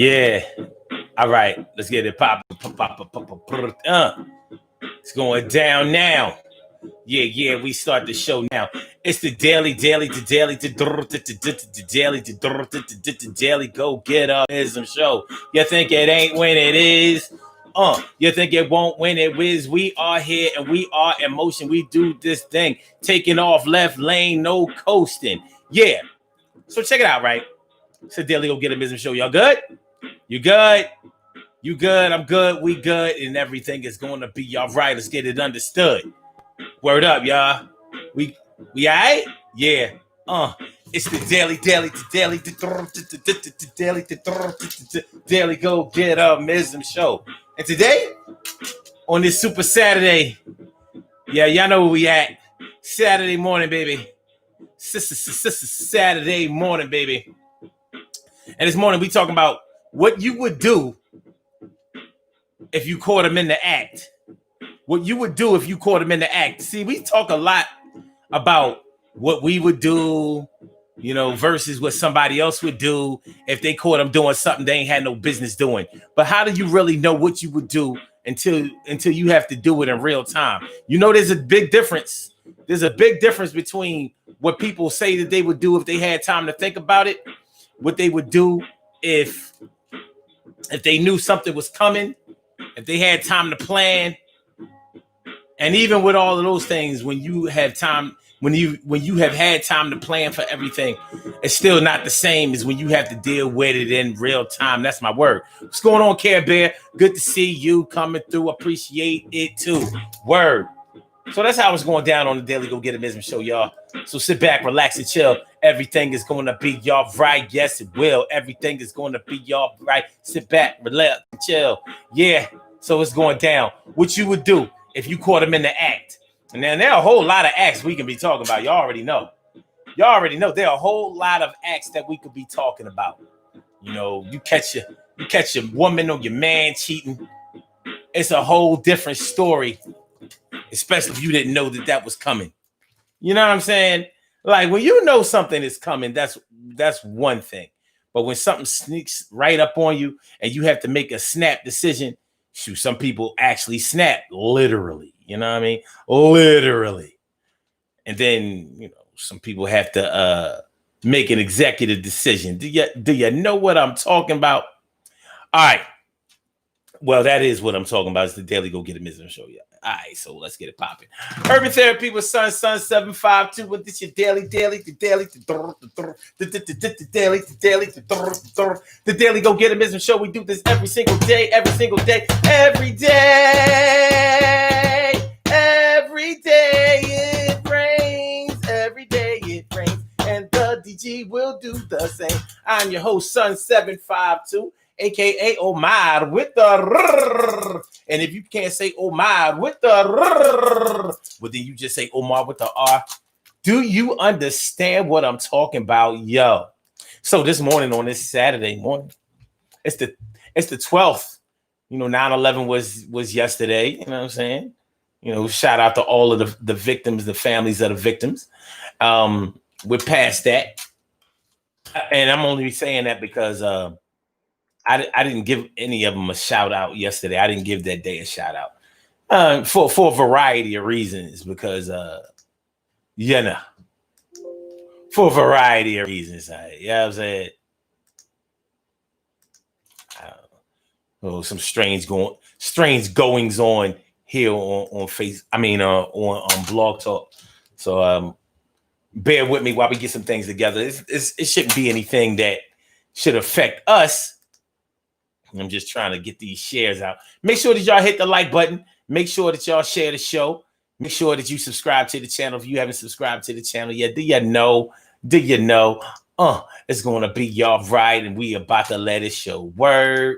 Yeah. All right. Let's get it pop. It's going down now. Yeah. We start the show now. It's the daily, the daily go get up show. You think it ain't when it is? You think it won't when it is? We are here and we are in motion. We do this thing, taking off left lane, no coasting. Yeah. So check it out, right? It's the daily go get a business show. Y'all good? You good? You good? I'm good. We good, and everything is going to be all right. Let's get it understood. Word up, y'all. We all right? Yeah. It's the daily go get up mism show. And today, on this Super Saturday, yeah, y'all know where we at. Saturday morning, baby. Saturday morning, baby. And this morning, we talking about what you would do if you caught him in the act. What you would do if you caught him in the act. See, we talk a lot about what we would do, you know, versus what somebody else would do if they caught them doing something they ain't had no business doing. But how do you really know what you would do until you have to do it in real time? You know, there's a big difference. There's a big difference between what people say that they would do if they had time to think about it, what they would do if they knew something was coming, if they had time to plan. And even with all of those things, when you have time, when you have had time to plan for everything, it's still not the same as when you have to deal with it in real time. That's my word. What's going on, Care Bear? Good to see you coming through. Appreciate it too. Word. So that's how it's going down on the Daily Go Get a Business show, y'all. So sit back, relax, and chill. Everything is going to be y'all right. Yes, it will. Everything is going to be y'all right. Sit back, relax, and chill. Yeah. So it's going down. What you would do if you caught him in the act. And then there are a whole lot of acts we can be talking about. Y'all already know. There are a whole lot of acts that we could be talking about. You know, you catch your woman or your man cheating. It's a whole different story, especially if you didn't know that was coming. You know what I'm saying? Like when you know something is coming, that's one thing. But when something sneaks right up on you and you have to make a snap decision, shoot, some people actually snap, literally. You know what I mean? Literally. And then, you know, some people have to make an executive decision. Do you know what I'm talking about? All right. Well, that is what I'm talking about. It's the Daily Go Get a Business show. Yeah. All right, so let's get it popping. Urban Therapy with Sun 752. With this your daily, the Daily Go Get a Business show. We do this every single day. Every day it rains. Every day it rains. And the DG will do the same. I'm your host, Sun 752. AKA Omar with the R. And if you can't say Omar with the R, well, then you just say Omar with the R. Do you understand what I'm talking about? Yo. So this morning on this Saturday morning, it's the 12th. You know, 9/11 was yesterday. You know what I'm saying? You know, shout out to all of the victims, the families of the victims. We're past that. And I'm only saying that because I didn't give any of them a shout out yesterday. I didn't give that day a shout out for a variety of reasons because, you know, for a variety of reasons. You know what I'm saying? Some strange goings on here on Face. I mean, on Blog Talk. So bear with me while we get some things together. It shouldn't be anything that should affect us. I'm just trying to get these shares out. Make sure that y'all hit the like button. Make sure that y'all share the show. Make sure that you subscribe to the channel if you haven't subscribed to the channel yet. Do you know? It's going to be y'all right, and we about to let it show. Word.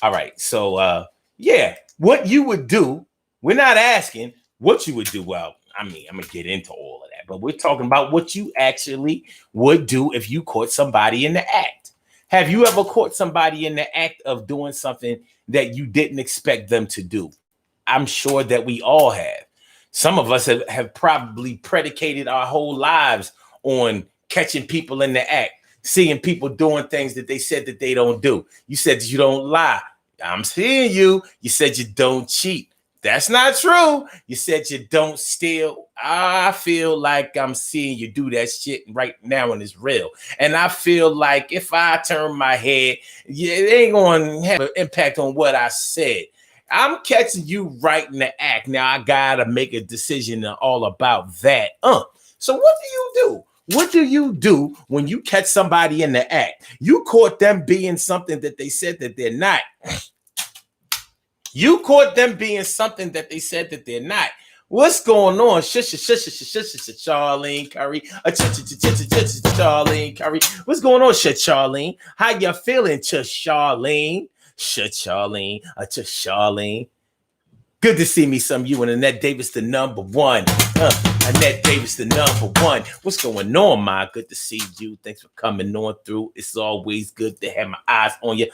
All right. So, yeah, what you would do. We're not asking what you would do. Well, I mean, I'm going to get into all of that, but we're talking about what you actually would do if you caught somebody in the act. Have you ever caught somebody in the act of doing something that you didn't expect them to do? I'm sure that we all have. Some of us have probably predicated our whole lives on catching people in the act. seeing people doing things that they said that they don't do. You said you don't lie. I'm seeing you. You said you don't cheat. That's not true. You said you don't steal. I feel like I'm seeing you do that shit right now and it's real. And I feel like if I turn my head, it ain't going to have an impact on what I said. I'm catching you right in the act. Now I got to make a decision all about that. So what do you do? What do you do when you catch somebody in the act? You caught them being something that they said that they're not. You caught them being something that they said that they're not. What's going on? Charlene Curry. Charlene Curry. What's going on, Charlene? How you feeling, Charlene? Charlene. Charlene. Good to see me, some of you, and Annette Davis, the number one. Annette Davis, the number one. What's going on, Ma? Good to see you. Thanks for coming on through. It's always good to have my eyes on you.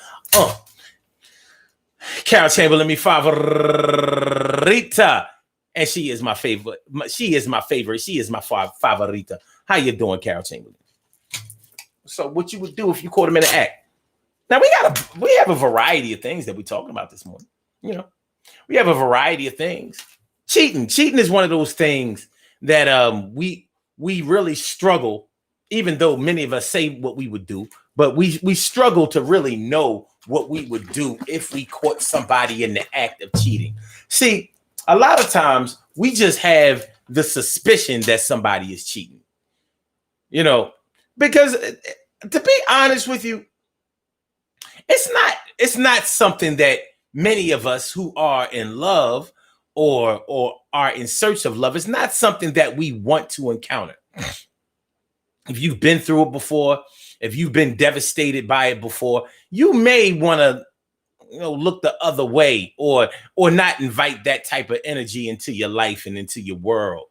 Carol Chamberlain, mi favorita. And she is my favorite. She is my favorite. She is my favorita. How you doing, Carol Chamberlain? So what you would do if you caught him in an act? Now we have a variety of things that we're talking about this morning. You know, we have a variety of things. Cheating is one of those things that we really struggle, even though many of us say what we would do, but we struggle to really know what we would do if we caught somebody in the act of cheating. See, a lot of times we just have the suspicion that somebody is cheating, you know, because to be honest with you, it's not something that many of us who are in love or are in search of love, it's not something that we want to encounter. If you've been through it before, if you've been devastated by it before, you may want to, look the other way or not invite that type of energy into your life and into your world.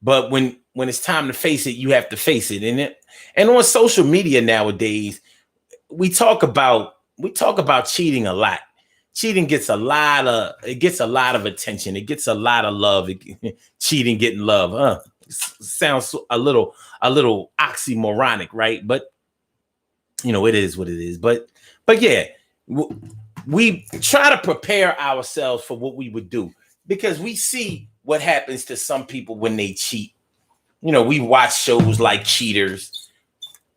But when it's time to face it, you have to face it. And on social media nowadays, we talk about cheating a lot. Cheating gets a lot of attention. It gets a lot of love. Cheating getting love. Sounds a little oxymoronic, right? But it is what it is. But yeah, we try to prepare ourselves for what we would do because we see what happens to some people when they cheat. We watch shows like Cheaters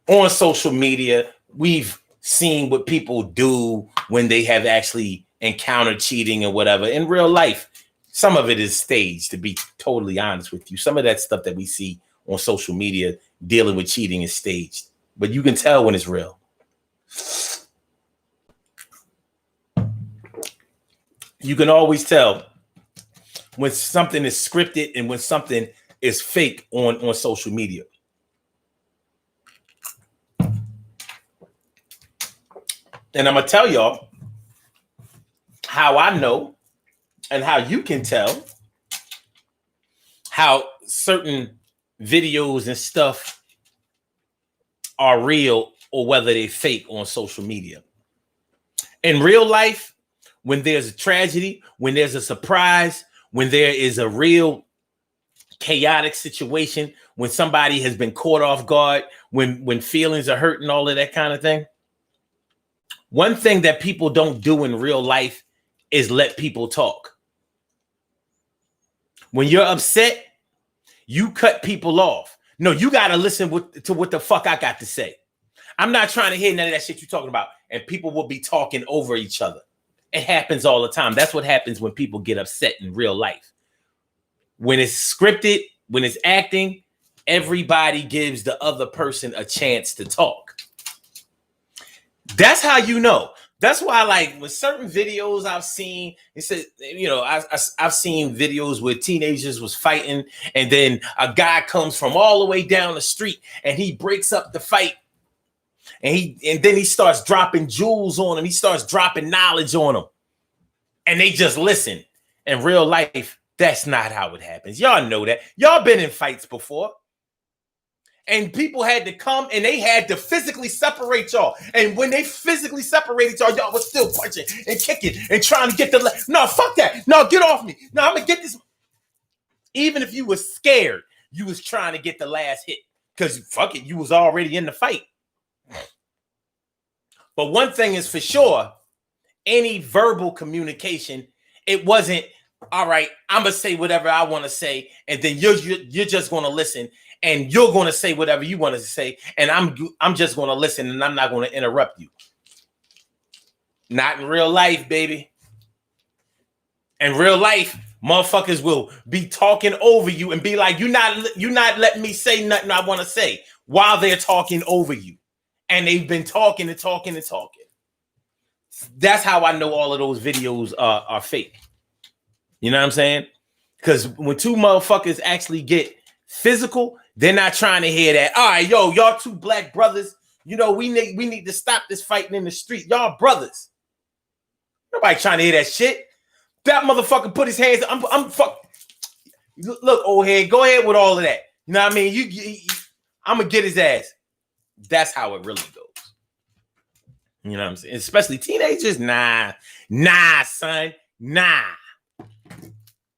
on social media. We've seen what people do when they have actually encountered cheating and whatever. In real life, some of it is staged, to be totally honest with you. Some of that stuff that we see on social media dealing with cheating is staged, but you can tell when it's real. You can always tell when something is scripted and when something is fake on social media. And I'm going to tell y'all how I know and how you can tell how certain videos and stuff are real or whether they're fake on social media. In real life, when there's a tragedy, when there's a surprise, when there is a real chaotic situation, when somebody has been caught off guard, when feelings are hurt and all of that kind of thing, one thing that people don't do in real life is let people talk. When you're upset, you cut people off. No, you got to listen to what the fuck I got to say. I'm not trying to hear none of that shit you're talking about. And people will be talking over each other. It happens all the time. That's what happens when people get upset in real life. When it's scripted, when it's acting, everybody gives the other person a chance to talk. That's how you know. That's why, like, with certain videos I've seen, it said, I've seen videos where teenagers was fighting, and then a guy comes from all the way down the street and he breaks up the fight, and then he starts dropping jewels on him. He starts dropping knowledge on them, and they just listen. In real life, that's not how it happens. Y'all know that. Y'all been in fights before. And people had to come and they had to physically separate y'all. And when they physically separated y'all was still punching and kicking and trying to get no, fuck that. No, get off me. No, I'm going to get this. Even if you were scared, you was trying to get the last hit because fuck it, you was already in the fight. But one thing is for sure, any verbal communication, it wasn't, all right, I'm going to say whatever I want to say, and then you're just going to listen, and you're going to say whatever you want to say, and I'm just going to listen, and I'm not going to interrupt you. Not in real life, baby. In real life, motherfuckers will be talking over you and be like, you're not letting me say nothing I want to say while they're talking over you. And they've been talking and talking and talking. That's how I know all of those videos are fake. You know what I'm saying? Because when two motherfuckers actually get physical, they're not trying to hear that. All right, yo, y'all two black brothers, you know, we need to stop this fighting in the street. Y'all brothers. Nobody trying to hear that shit. That motherfucker put his hands. I'm fuck. Look, old head, go ahead with all of that. You know what I mean? I'm gonna get his ass. That's how it really goes. You know what I'm saying? Especially teenagers. Nah, son, nah.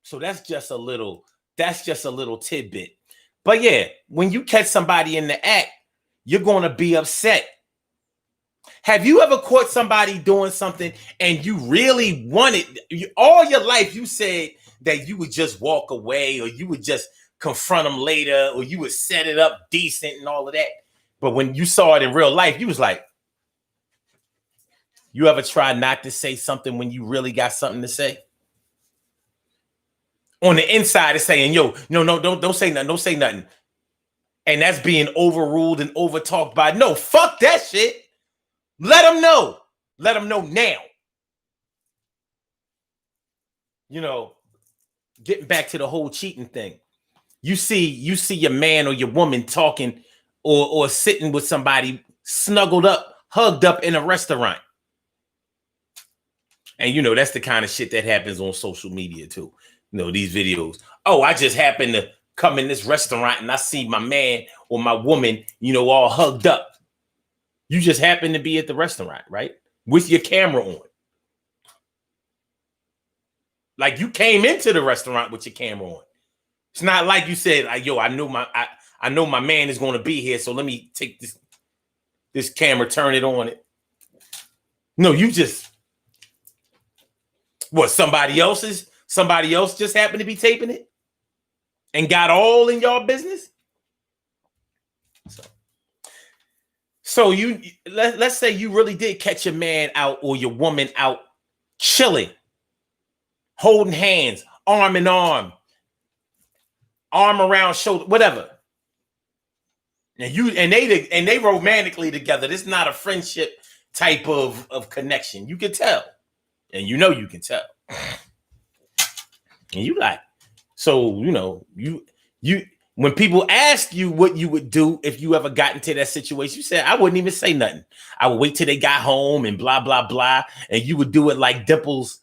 So that's just a little tidbit. But yeah, when you catch somebody in the act, you're gonna be upset. Have you ever caught somebody doing something and you really wanted, all your life you said that you would just walk away, or you would just confront them later, or you would set it up decent and all of that? But when you saw it in real life, you was like, you ever try not to say something when you really got something to say? On the inside, it's saying, yo, no, don't say nothing, don't say nothing. And that's being overruled and overtalked by, no, fuck that shit. Let them know. Let them know now. You know, getting back to the whole cheating thing. You see your man or your woman talking or sitting with somebody snuggled up, hugged up in a restaurant. And you know, that's the kind of shit that happens on social media too. You know, these videos. Oh, I just happened to come in this restaurant and I see my man or my woman, you know, all hugged up. You just happen to be at the restaurant, right? With your camera on. Like you came into the restaurant with your camera on. It's not like you said, like, yo, I know my man is going to be here, so let me take this camera, turn it on it. No, you just, what, somebody else just happened to be taping it and got all in y'all business? So let's say you really did catch your man out or your woman out chilling, holding hands, arm in arm, arm around shoulder, whatever. And they romantically together. This is not a friendship type of connection. You can tell. And you know you can tell. And you like, so you know, you when people ask you what you would do if you ever got into that situation, you said, I wouldn't even say nothing. I would wait till they got home and blah, blah, blah. And you would do it like Dimples,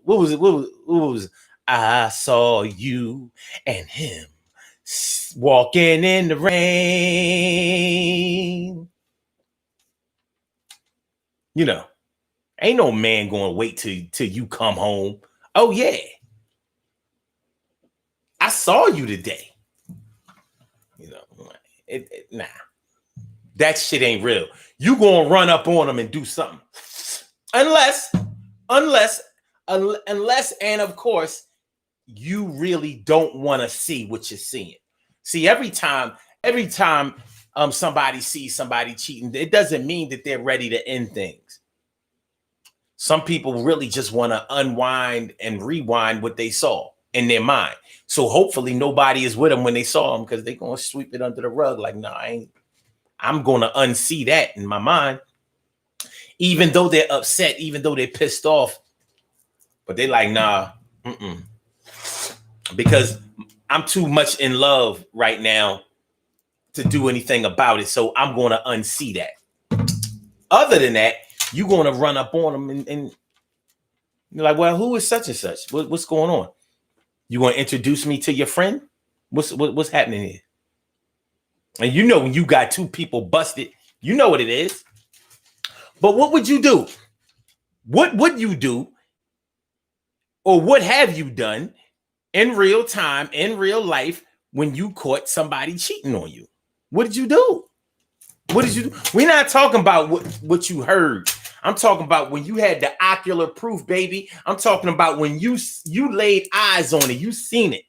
what was I saw you and him walking in the rain. You know, ain't no man going to wait till you come home. Oh, yeah. I saw you today. You know, nah. That shit ain't real. You gonna run up on them and do something. Unless, and of course, you really don't want to see what you're seeing. See, every time somebody sees somebody cheating, it doesn't mean that they're ready to end things. Some people really just want to unwind and rewind what they saw in their mind. So hopefully nobody is with them when they saw them, because they're going to sweep it under the rug. Like, no, I'm going to unsee that in my mind. Even though they're upset, even though they're pissed off, but they like, nah, because I'm too much in love right now to do anything about it. So I'm going to unsee that. Other than that, you're going to run up on them and you're like, well, who is such and such? What's going on? You want to introduce me to your friend? What's happening here? And you know, when you got two people busted, you know what it is. But what would you do? What would you do? Or what have you done in real time, in real life, when you caught somebody cheating on you? What did you do? What did you do? We're not talking about what you heard. I'm talking about when you had the ocular proof, baby. I'm talking about when you laid eyes on it. You seen it.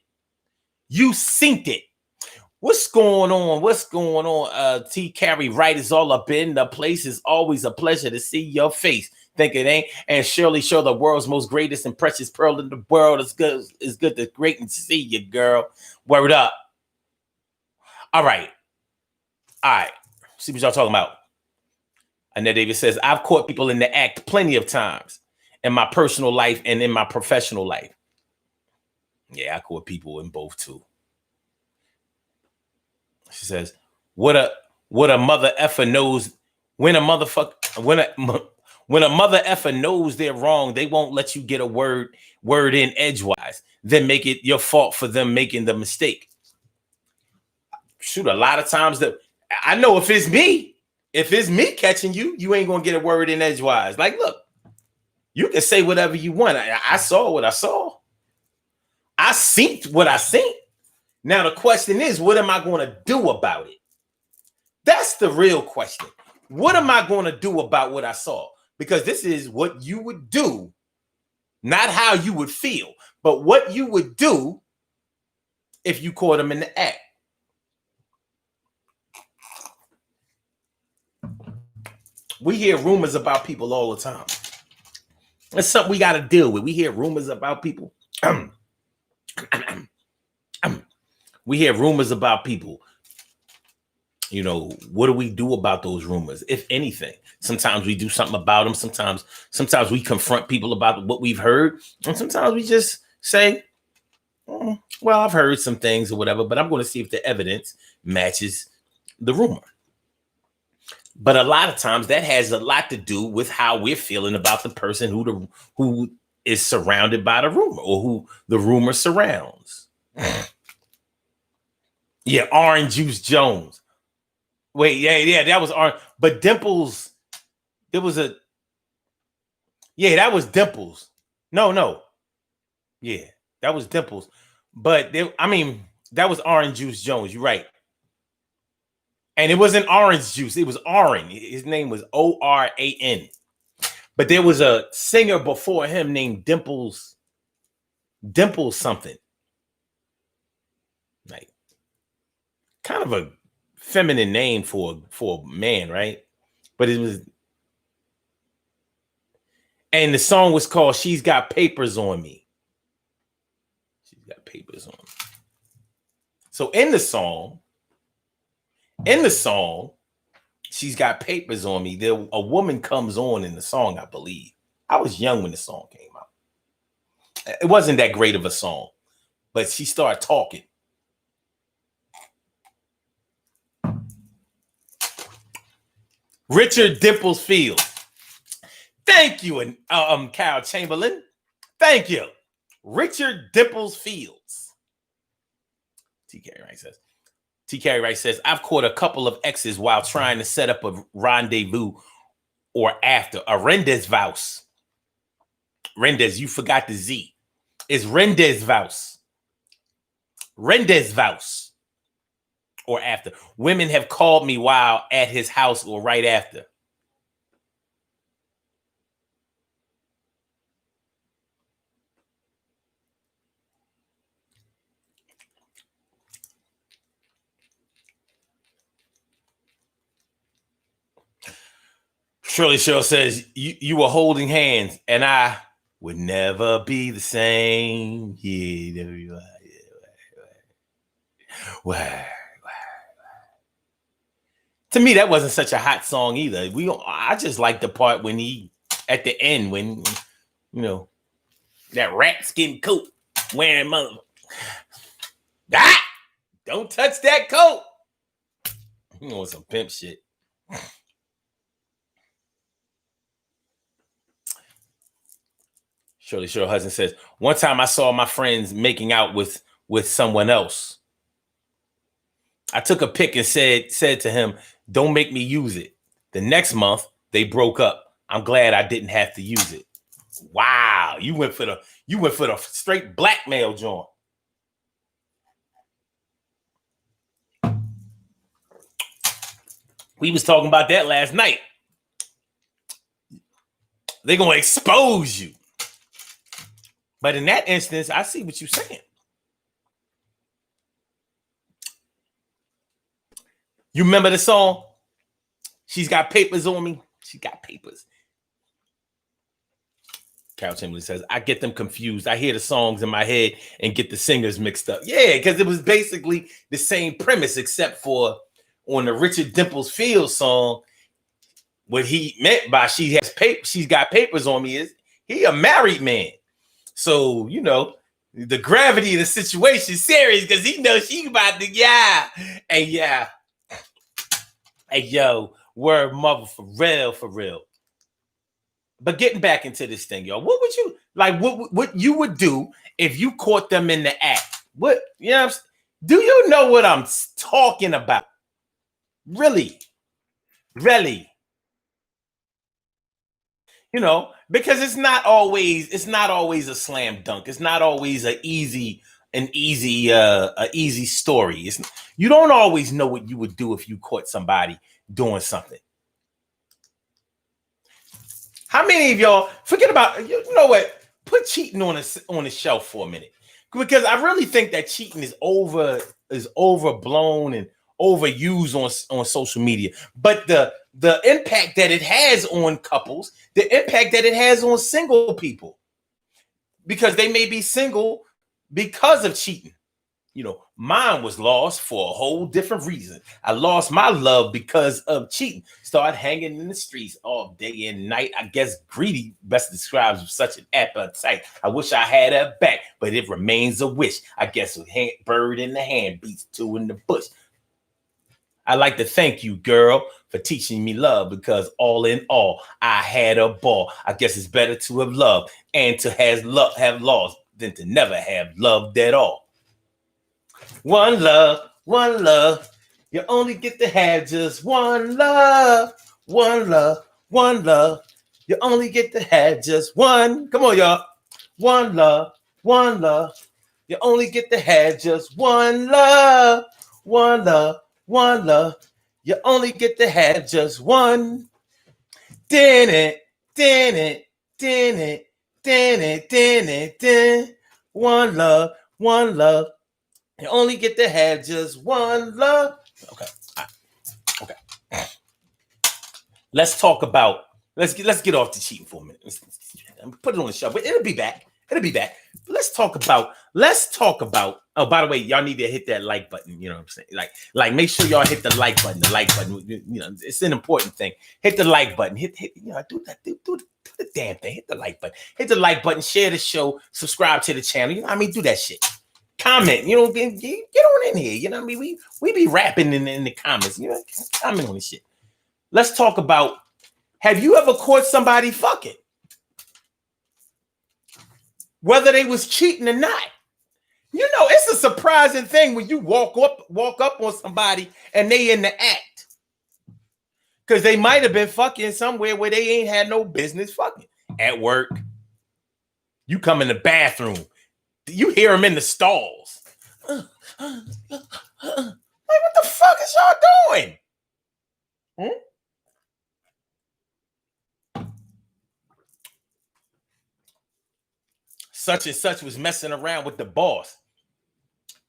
You synced it. What's going on? What's going on? T. Carey Wright is all up in the place. It's always a pleasure to see your face. Think it ain't? And Shirley Show, the world's most greatest and precious pearl in the world. It's good to great and see you, girl. Word up. All right. See what y'all talking about. Annette Davis says, I've caught people in the act plenty of times in my personal life and in my professional life. Yeah, I caught people in both too. She says, what a mother effer knows when a mother effer knows they're wrong, they won't let you get a word in edgewise, then make it your fault for them making the mistake. Shoot, a lot of times that I know if it's me catching you, you ain't gonna get a word in edgewise. Like, look, you can say whatever you want. I saw what I saw. I seen what I seen. Now the question is, what am I going to do about it? That's the real question. What am I going to do about what I saw? Because this is what you would do, not how you would feel, but what you would do if you caught them in the act. We hear rumors about people all the time. It's something we got to deal with. We hear rumors about people. We hear rumors about people. You know, what do we do about those rumors, if anything? Sometimes we do something about them. Sometimes we confront people about what we've heard. And sometimes we just say, well, I've heard some things or whatever, but I'm going to see if the evidence matches the rumor. But a lot of times that has a lot to do with how we're feeling about the person who is surrounded by the rumor or who the rumor surrounds. Yeah, Orange Juice Jones. Wait, yeah, that was Orange. But Dimples, there was that was Dimples. No. Yeah, that was Dimples. But that was Orange Juice Jones. You're right. And it wasn't orange juice. It was Oren. His name was Oran. But there was a singer before him named Dimples something. Like, kind of a feminine name for a man, right? But it was, and the song was called She's Got Papers on Me. She's got papers on me. So in the song, She's Got Papers on Me, a woman comes on in the song, I believe. I was young when the song came out. It wasn't that great of a song, but she started talking. Richard Dimples Fields. Thank you, Kyle Chamberlain. Thank you. Richard Dimples Fields. T. Carey Wright says, I've caught a couple of exes while trying to set up a rendezvous or after. A rendezvous. Rendez, you forgot the Z. It's rendezvous. Rendezvous. Or after. Women have called me while at his house or right after. Shirley Show says, you were holding hands and I would never be the same. Yeah. Why? To me, that wasn't such a hot song either. I just like the part when he, at the end, when, you know, that rat skin coat wearing mother. Don't touch that coat. You know, some pimp shit. Shirley Cheryl Hudson says, one time I saw my friends making out with someone else. I took a pic and said to him, don't make me use it. The next month, they broke up. I'm glad I didn't have to use it. Wow. You went for the straight blackmail joint. We was talking about that last night. They're going to expose you. But in that instance, I see what you're saying. You remember the song? She's got papers on me. She got papers. Carol Chamberlain says, I get them confused. I hear the songs in my head and get the singers mixed up. Yeah, because it was basically the same premise, except for on the Richard Dimples Fields song, what he meant by she's got papers on me is he a married man. So, you know, the gravity of the situation is serious because he knows she about to, yeah. Hey, yo, word mother, for real, for real. But getting back into this thing, y'all, what would you like? What you would do if you caught them in the act? What, you know, do you know what I'm talking about? Really? You know, because it's not always a slam dunk. It's not always an easy story. You don't always know what you would do if you caught somebody doing something. How many of y'all forget about, you know what? Put cheating on a shelf for a minute, because I really think that cheating is overblown and overused on social media. But the impact that it has on couples, the impact that it has on single people, because they may be single because of cheating. You know, mine was lost for a whole different reason. I lost my love because of cheating. Started hanging in the streets all day and night. I guess greedy best describes such an appetite. I wish I had her back, but it remains a wish. I guess with bird in the hand beats two in the bush. I'd like to thank you, girl, for teaching me love, because all in all, I had a ball. I guess it's better to have loved and to have lost than to never have loved at all. One love, one love. You only get to have just one love, one love, one love. You only get to have just one. Come on, y'all. One love, one love. You only get to have just one love, one love, one love. You only get to have just one. Din it, din it, din it, din it, din it, din. One love, one love. You only get to have just one love. Okay. Okay. Let's talk about, let's get off the cheating for a minute. Put it on the shelf, but it'll be back. Let's talk about, oh, by the way, y'all need to hit that like button. You know what I'm saying? Like make sure y'all hit the like button. The like button, you know, it's an important thing. Hit the like button. Hit, you know, do the damn thing. Hit the like button. Hit the like button, share the show, subscribe to the channel. You know what I mean? Do that shit. Comment, you know, get on in here. You know what I mean? We be rapping in the comments. You know, comment on this shit. Let's talk about, have you ever caught somebody fucking? Whether they was cheating or not. You know, it's a surprising thing when you walk up on somebody and they in the act. Because they might have been fucking somewhere where they ain't had no business fucking. At work. You come in the bathroom. You hear them in the stalls. Like, what the fuck is y'all doing? Such and such was messing around with the boss.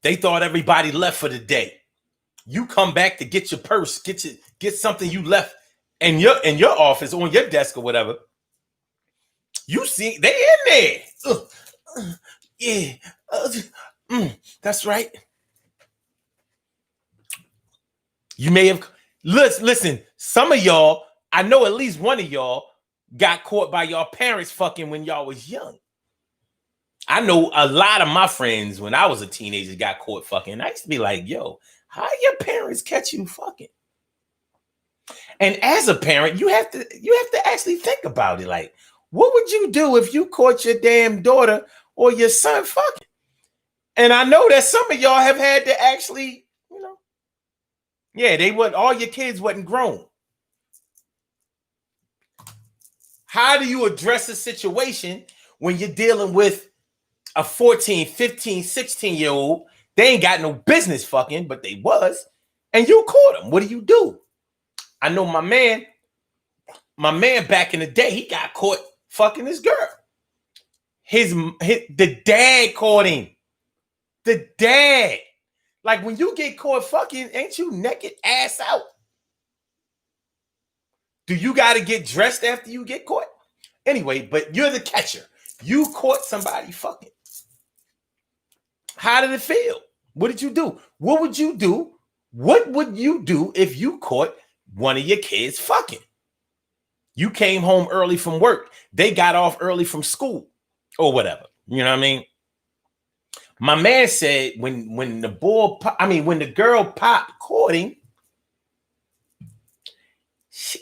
They thought everybody left for the day. You come back to get your purse, get something you left in your office, on your desk or whatever. You see, they in there. Yeah, that's right. You may have, listen, some of y'all, I know at least one of y'all got caught by y'all parents fucking when y'all was young. I know a lot of my friends when I was a teenager got caught fucking. I used to be like, yo, how your parents catch you fucking? And as a parent, you have to actually think about it. Like, what would you do if you caught your damn daughter or your son fucking? And I know that some of y'all have had to actually, you know, yeah, all your kids wasn't grown. How do you address a situation when you're dealing with a 14, 15, 16-year-old? They ain't got no business fucking, but they was, and you caught them. What do you do? I know my man back in the day, he got caught fucking his girl. The dad caught him. The dad. Like when you get caught fucking, ain't you naked ass out? Do you got to get dressed after you get caught? Anyway, but you're the catcher. You caught somebody fucking. How did it feel? What did you do? What would you do? What would you do if you caught one of your kids fucking? You came home early from work. They got off early from school or whatever. You know what I mean? My man said when the girl popped caught him,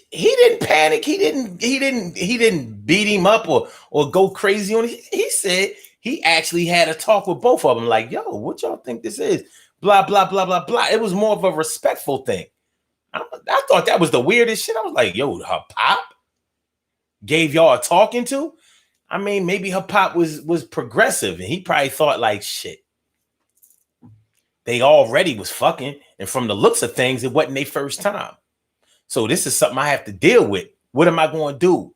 he didn't panic. He didn't beat him up or go crazy on it. He said he actually had a talk with both of them, like, yo, what y'all think this is? Blah, blah, blah, blah, blah. It was more of a respectful thing. I thought that was the weirdest shit. I was like, yo, her pop gave y'all a talking to? I mean, maybe her pop was progressive and he probably thought like, shit, they already was fucking. And from the looks of things, it wasn't their first time. So this is something I have to deal with. What am I going to do?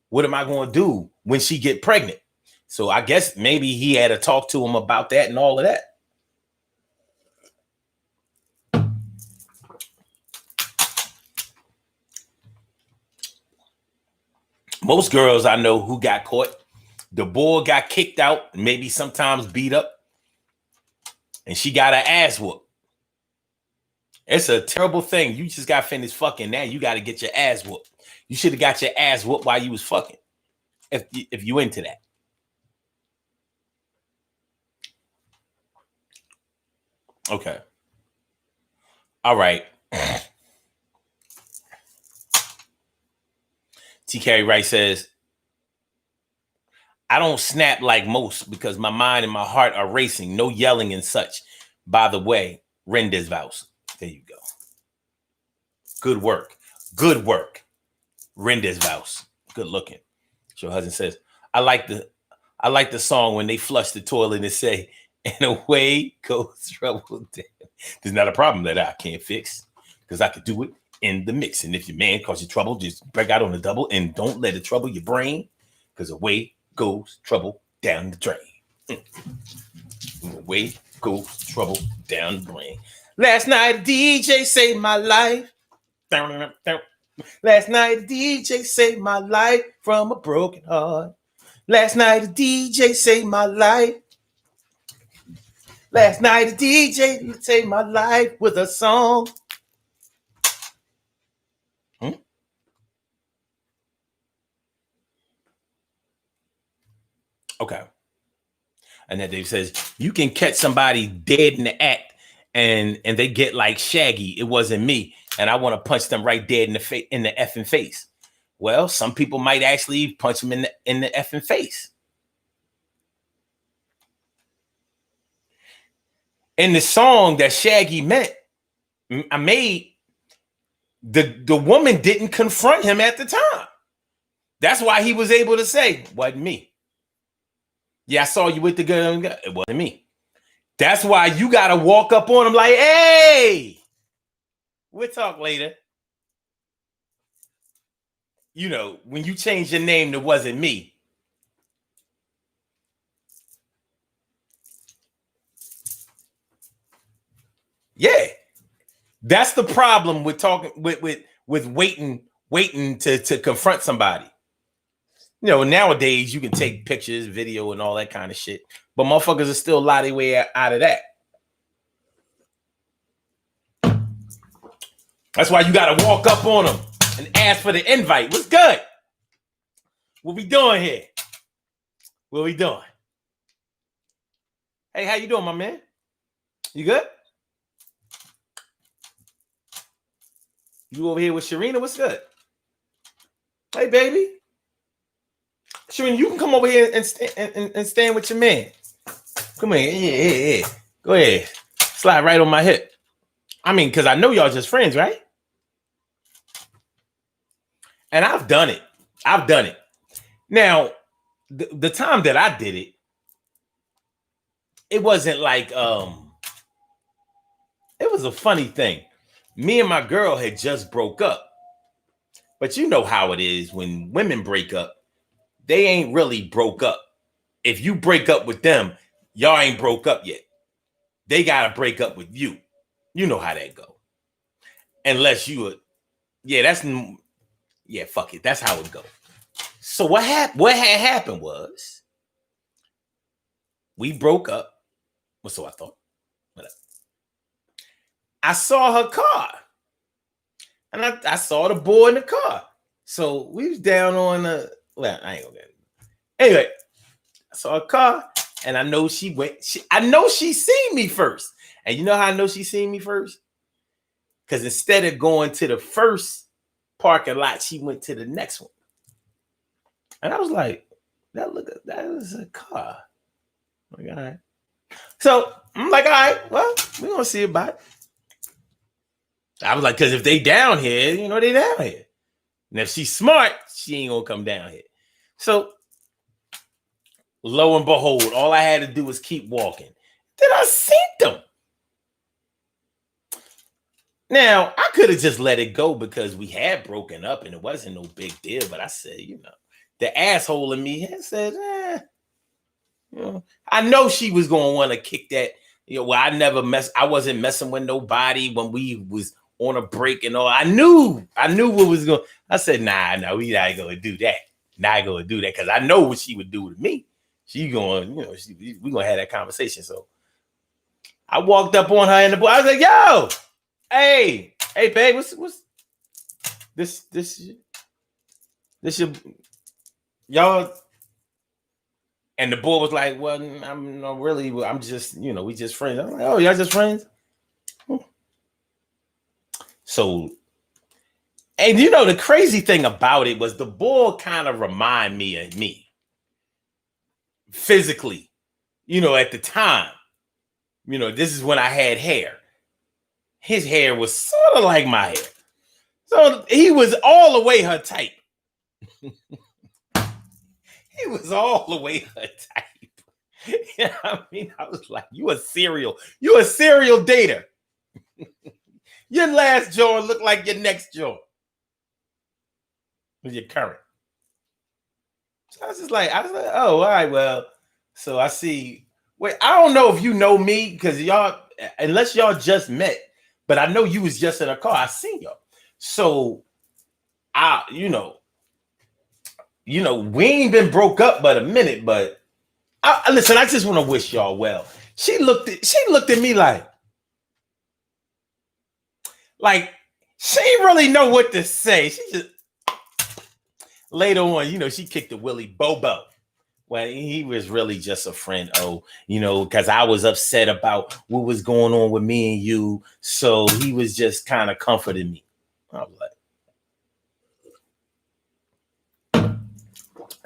What am I going to do when she get pregnant? So I guess maybe he had to talk to him about that and all of that. Most girls I know who got caught, the boy got kicked out, maybe sometimes beat up, and she got her ass whooped. It's a terrible thing. You just got finished fucking. Now you got to get your ass whooped. You should have got your ass whooped while you was fucking. If you into that. Okay. All right. T. Carey Wright says, I don't snap like most because my mind and my heart are racing. No yelling and such. By the way, Rendez Vouse. There you go. Good work. Good work. Rendez Vouse. Good looking. Your husband says, I like the song when they flush the toilet and say, and away goes trouble. There's not a problem that I can't fix because I could do it in the mix. And if your man causes you trouble, just break out on the double and don't let it trouble your brain because away goes trouble down the drain. Away goes trouble down the drain. Last night, a DJ saved my life. Last night, a DJ saved my life from a broken heart. Last night, a DJ saved my life. Last night, a DJ saved my life with a song. Okay. And then Dave says, you can catch somebody dead in the act and they get like Shaggy. It wasn't me. And I want to punch them right dead in the effing face. Well, some people might actually punch them in the effing face. In the song that Shaggy made, the woman didn't confront him at the time. That's why he was able to say, wasn't me. Yeah, I saw you with the gun. It wasn't me. That's why you got to walk up on him like, hey, we'll talk later. You know, when you change your name to wasn't me. Yeah. That's the problem with talking with waiting to confront somebody. You know, nowadays you can take pictures, video, and all that kind of shit. But motherfuckers are still a lot of way out of that. That's why you got to walk up on them and ask for the invite. What's good? What we doing here? What we doing? Hey, how you doing, my man? You good? You over here with Sharina? What's good? Hey, baby. Sharina, you can come over here and stand with your man. Come here. Yeah. Go ahead. Slide right on my hip. I mean, because I know y'all just friends, right? And I've done it. Now, the time that I did it, it wasn't like, it was a funny thing. Me and my girl had just broke up. But you know how it is when women break up. They ain't really broke up. If you break up with them, y'all ain't broke up yet. They gotta break up with you. You know how that go. Unless you fuck it. That's how it go. So what had happened was we broke up. Well, so I thought. Whatever. I saw her car. And I saw the boy in the car. So we was down on the, well, I ain't gonna get it. Anyway, I saw a car and I know she seen me first. And you know how I know she seen me first? Because instead of going to the first parking lot, she went to the next one. And I was like, that is a car. I'm like, all right. So I'm like, all right, well, we're gonna see about it. I was like, because if they down here, you know, they down here. And if she's smart, she ain't gonna come down here. So lo and behold, all I had to do was keep walking. Then I seen them. Now, I could have just let it go because we had broken up and it wasn't no big deal. But I said, you know, the asshole in me had said, you know, I know she was gonna want to kick that. You know, well, I wasn't messing with nobody when we was on a break and all. I knew what was going. I said, nah, we not gonna do that. Not gonna do that because I know what she would do to me. She going, you know, we gonna have that conversation. So I walked up on her and the boy. I was like, yo, hey, babe, what's this your y'all? And the boy was like, well, I'm not really. I'm just, you know, we just friends. I'm like, oh, y'all just friends? So, and you know, the crazy thing about it was the boy kind of remind me of me. Physically, you know, at the time, you know, this is when I had hair. His hair was sort of like my hair. So he was all the way her type. He was all the way her type. You know what I mean? I was like, you a serial dater. Your last jaw looked like your next jaw. With your current. So I was like, oh, all right, well, so I see. Wait, I don't know if you know me because y'all, unless y'all just met, but I know you was just in a car. I seen y'all. So you know, we ain't been broke up but a minute, but listen, I just want to wish y'all well. She looked at me like she didn't really know what to say. She just later on, you know, she kicked the Willie Bobo. Well, he was really just a friend. Oh, you know, because I was upset about what was going on with me and you. So he was just kind of comforting me. I was like,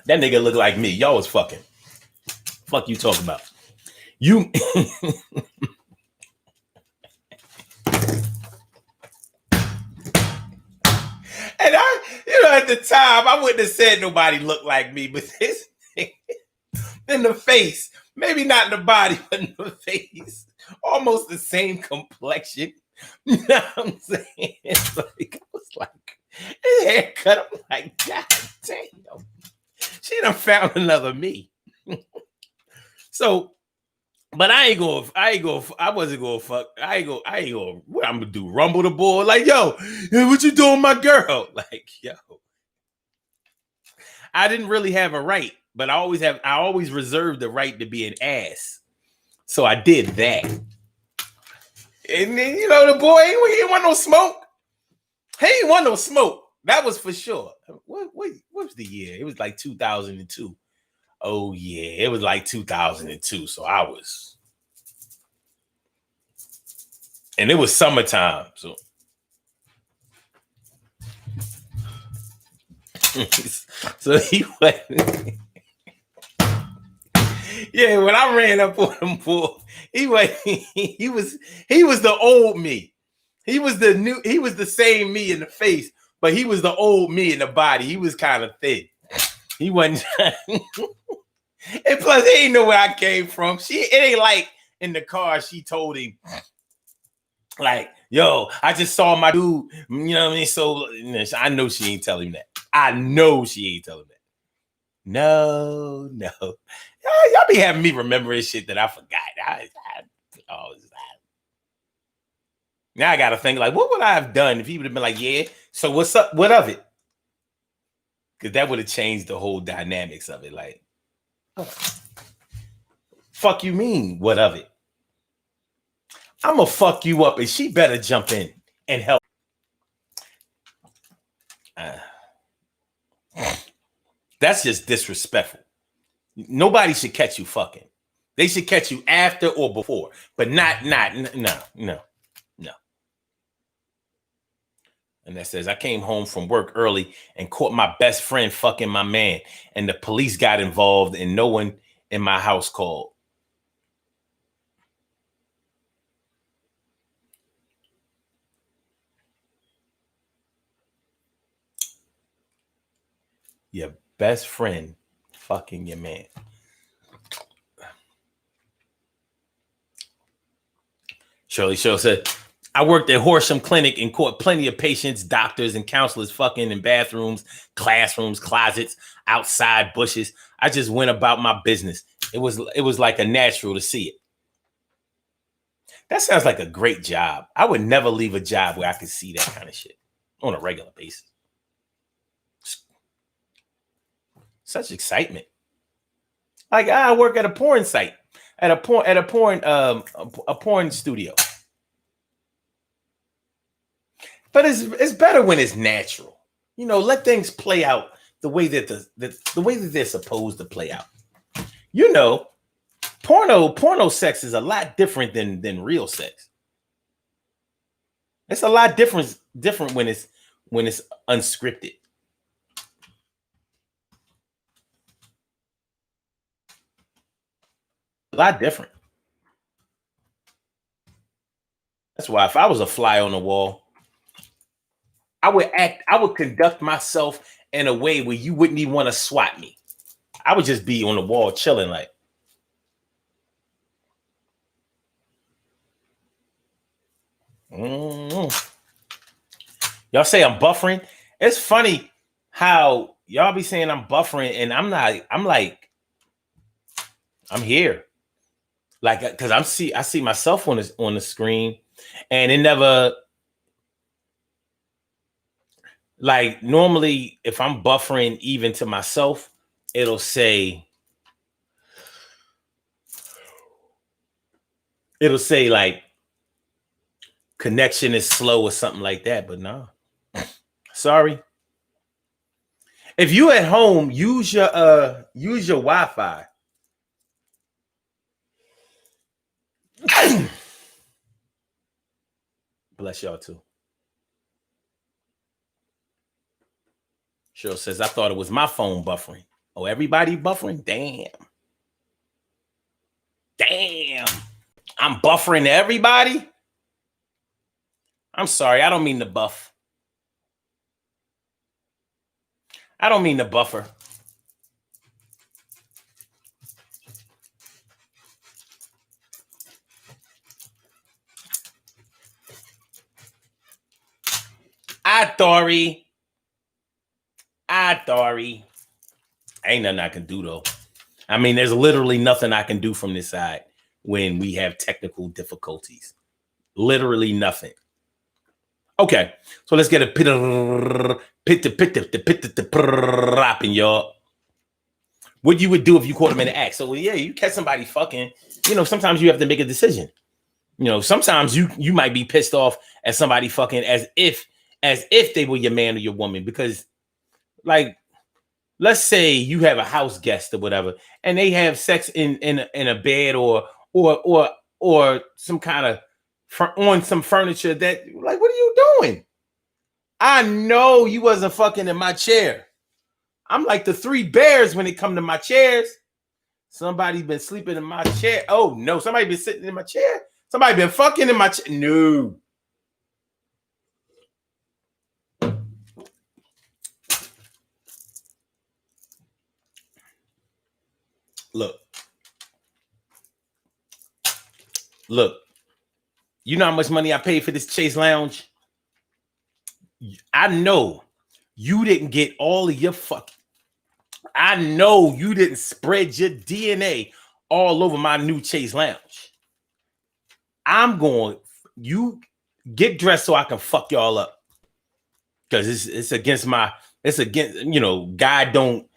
that nigga look like me. Y'all was fucking. Fuck you talking about? You. And at the time, I wouldn't have said nobody looked like me, but this in the face, maybe not in the body, but in the face, almost the same complexion. You know what I'm saying? It's like, I was like, his haircut, I'm like, God damn. She done found another me. So, but I wasn't gonna fuck. I ain't gonna, what I'm gonna do? Rumble the boy? Like, yo, what you doing, my girl? Like, yo. I didn't really have a right, but I always reserved the right to be an ass. So I did that. And then, you know, the boy, he didn't want no smoke. He didn't want no smoke. That was for sure. What was the year? It was like 2002. Oh, yeah. It was like 2002. So I was. And it was summertime. So. So he went. Yeah, when I ran up on him, boy, he was the old me. He was the same me in the face, but he was the old me in the body. He was kind of thin. He wasn't. And plus, he didn't know where I came from. It ain't like in the car she told him, Like, yo, I just saw my dude. You know what I mean? So I know she ain't telling him that. I know she ain't telling him that. No. Y'all be having me remembering shit that I forgot. Now I gotta think like, what would I have done if he would have been like, yeah, so what's up? What of it? Because that would have changed the whole dynamics of it. Like, oh, fuck you mean, what of it? I'm gonna fuck you up and she better jump in and help. That's just disrespectful. Nobody should catch you fucking. They should catch you after or before, but not no. And that says, I came home from work early and caught my best friend fucking my man, and the police got involved and no one in my house called. Your best friend fucking your man. Shirley Show said, I worked at Horsham Clinic and caught plenty of patients, doctors, and counselors fucking in bathrooms, classrooms, closets, outside bushes. I just went about my business. It was like a natural to see it. That sounds like a great job. I would never leave a job where I could see that kind of shit on a regular basis. Such excitement. Like, I work at a porn site, at a porn studio. But it's better when it's natural. You know, let things play out the way that the way that they're supposed to play out. You know, porno sex is a lot different than real sex. It's a lot different when it's unscripted. A lot different. That's why if I was a fly on the wall, I would conduct myself in a way where you wouldn't even want to swat me. I would just be on the wall chilling like. Y'all say I'm buffering. It's funny how y'all be saying I'm buffering and I'm not. I'm like, I'm here. Like, because I see myself on the screen, and it never, like, normally if I'm buffering even to myself, it'll say like connection is slow or something like that. But no, sorry. If you at home, use your Wi-Fi. Bless y'all too. Cheryl says, I thought it was my phone buffering. Oh, everybody buffering? Damn. I'm buffering everybody? I'm sorry. I don't mean to buff. I don't mean to buffer. Dory. Ain't nothing I can do though. I mean, there's literally nothing I can do from this side when we have technical difficulties. Literally nothing. Okay, so let's get a pit popping, y'all. What you would do if you caught them in the act? So yeah, you catch somebody fucking. You know, sometimes you have to make a decision. You know, sometimes you might be pissed off at somebody fucking as if they were your man or your woman, because, like, let's say you have a house guest or whatever, and they have sex in a bed or some kind of on some furniture that, like, what are you doing? I know you wasn't fucking in my chair. I'm like the three bears when it come to my chairs. Somebody been sleeping in my chair. Oh no, somebody been sitting in my chair. Somebody been fucking in my chair. No. Look. You know how much money I paid for this Chase Lounge? I know you didn't get all of your I know you didn't spread your DNA all over my new Chase Lounge. You get dressed so I can fuck y'all up. Because it's against God don't,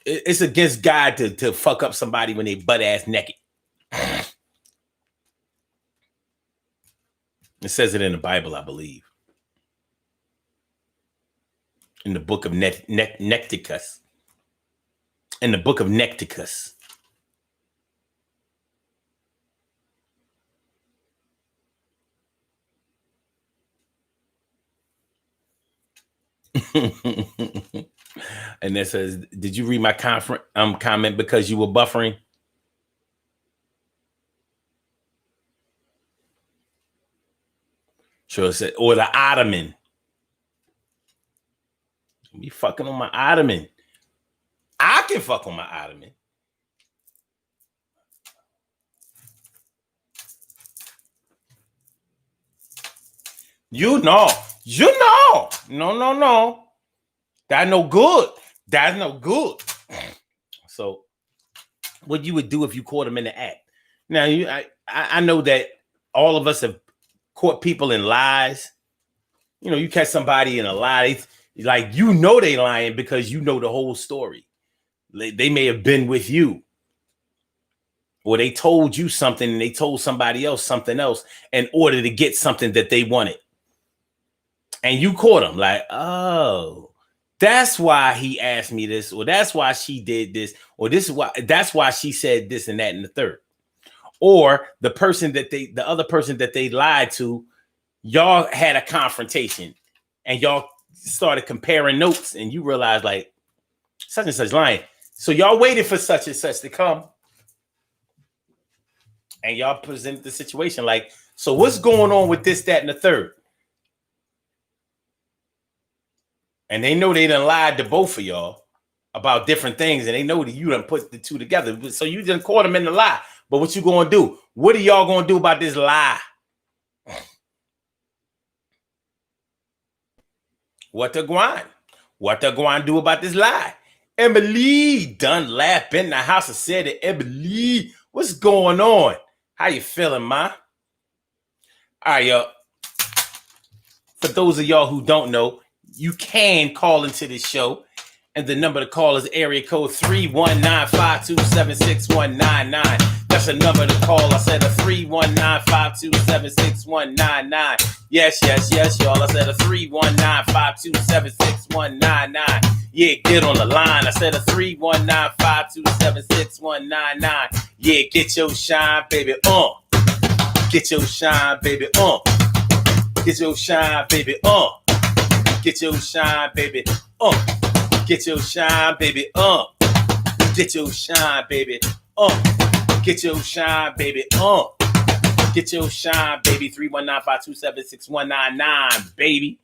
it's against God to fuck up somebody when they butt ass naked. It says it in the Bible, I believe. In the book of Necticus. In the book of Necticus. And it says, did you read my comment because you were buffering? Sure said, or the ottoman. Me fucking on my ottoman. I can fuck on my ottoman. You know. No. That's no good. That's no good. So, what you would do if you caught him in the act? Now, I know that all of us have caught people in lies. You know, you catch somebody in a lie, like they lying because you know the whole story. They may have been with you, or they told you something and they told somebody else something else in order to get something that they wanted. And you caught them like, oh, that's why he asked me this, or that's why she did this, or that's why she said this and that and the third. Or the other person that they lied to, y'all had a confrontation and y'all started comparing notes and you realized like such and such lying. So y'all waited for such and such to come and y'all presented the situation like, so what's going on with this, that, and the third? And they know they done lied to both of y'all about different things, and they know that you done put the two together. So you done caught them in the lie. But what you gonna do? What are y'all gonna do about this lie? What the guan? What the guan do about this lie? Emily done laughed in the house and said to Emily, what's going on? How you feeling, ma? All right, y'all. For those of y'all who don't know, you can call into this show, and the number to call is area code 319-527-6199. That's a number to call. I said a 319-527-6199. Yes, y'all. I said a 319-527-6199. Yeah, get on the line. I said a 319-527-6199. Yeah, get your shine, baby. Get your shine, baby. Get your shine, baby. Get your shine, baby. Get your shine, baby. Get your shine, baby. Get your shine, baby. Get your shine, baby. 319-527-6199, baby.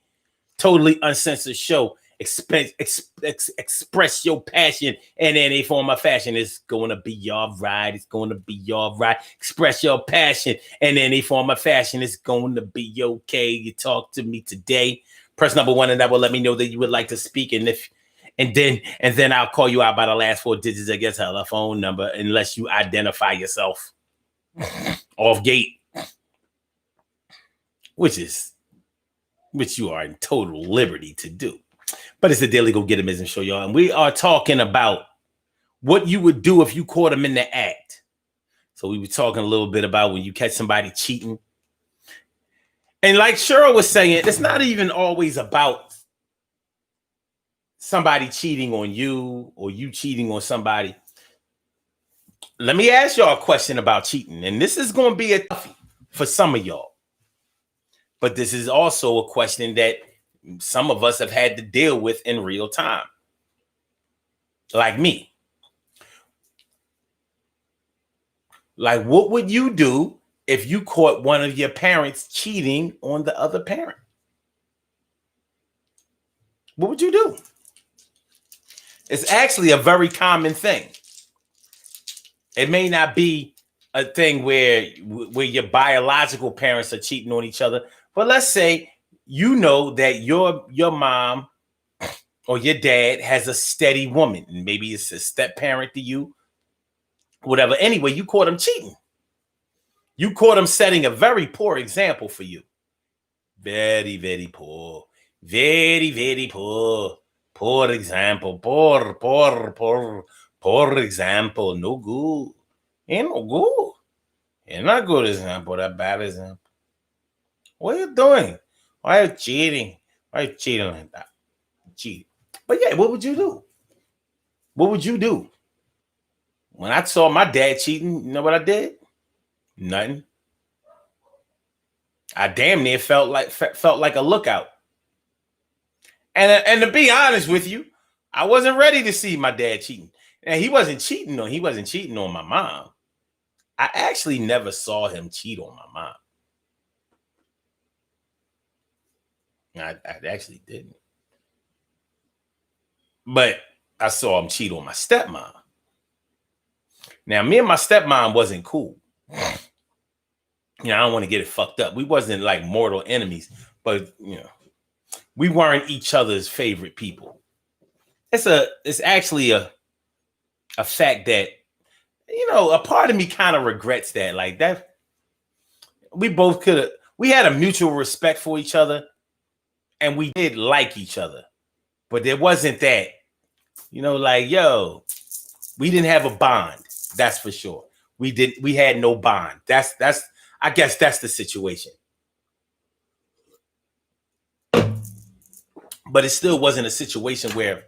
Totally uncensored show. Express your passion in any form of fashion. It's gonna be all right. It's gonna be all right. Express your passion in any form of fashion. It's gonna be okay. You talk to me today. Press number 1, and that will let me know that you would like to speak. And then I'll call you out by the last 4 digits of your telephone number, unless you identify yourself off gate, which you are in total liberty to do. But it's the Daily Go Get 'Emism show, y'all. And we are talking about what you would do if you caught them in the act. So we were talking a little bit about when you catch somebody cheating. And like Cheryl was saying, it's not even always about somebody cheating on you or you cheating on somebody. Let me ask y'all a question about cheating. And this is going to be a toughie for some of y'all. But this is also a question that some of us have had to deal with in real time. Like me. Like, what would you do if you caught one of your parents cheating on the other parent? What would you do? It's actually a very common thing. It may not be a thing where your biological parents are cheating on each other. But let's say you know that your mom or your dad has a steady woman, and maybe it's a step parent to you, whatever. Anyway, you caught him cheating. You caught him setting a very poor example for you. Very, very poor. Very, very poor. Poor example. Poor example. No good. Ain't no good. Ain't not good example. That bad example. What are you doing? Why are you cheating? Why are you cheating like that? Cheating. But yeah, what would you do? What would you do? When I saw my dad cheating, you know what I did? Nothing. I damn near felt like a lookout. And to be honest with you, I wasn't ready to see my dad cheating. And he wasn't cheating on my mom. I actually never saw him cheat on my mom. I actually didn't. But I saw him cheat on my stepmom. Now, me and my stepmom wasn't cool. I don't want to get it fucked up. We wasn't like mortal enemies, but we weren't each other's favorite people. It's actually a fact that a part of me kind of regrets that. Like that, we both we had a mutual respect for each other, and we did like each other, but there wasn't that, like, we didn't have a bond. That's for sure. We had no bond. I guess that's the situation. But it still wasn't a situation where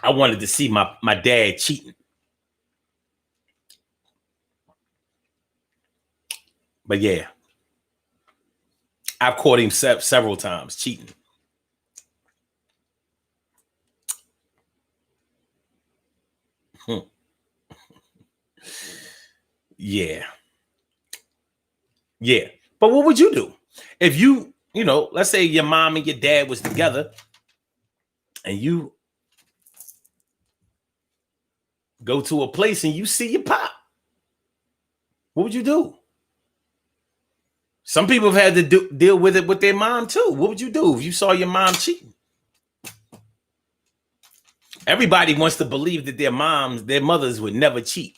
I wanted to see my dad cheating. But yeah, I've caught him several times cheating. Yeah. Yeah. But what would you do if let's say your mom and your dad was together and you go to a place and you see your pop? What would you do? Some people have had to deal with it with their mom too. What would you do if you saw your mom cheating? Everybody wants to believe that their mothers would never cheat.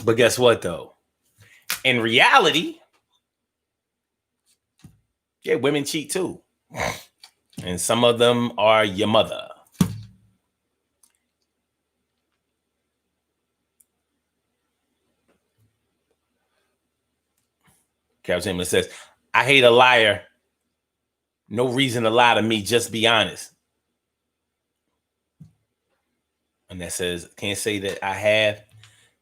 But guess what, though? In reality, yeah, women cheat too. And some of them are your mother. Carol Chamberlain says, I hate a liar. No reason to lie to me. Just be honest. And that says, can't say that I have.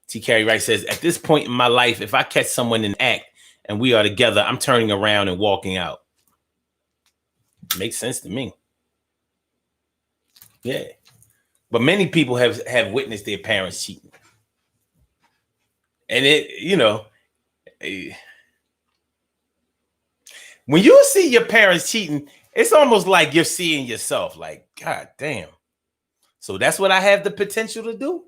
T. Carey Wright says, at this point in my life, if I catch someone in act and we are together, I'm turning around and walking out. Makes sense to me. Yeah. But many people have witnessed their parents cheating. And when you see your parents cheating, it's almost like you're seeing yourself. Like, God damn. So that's what I have the potential to do.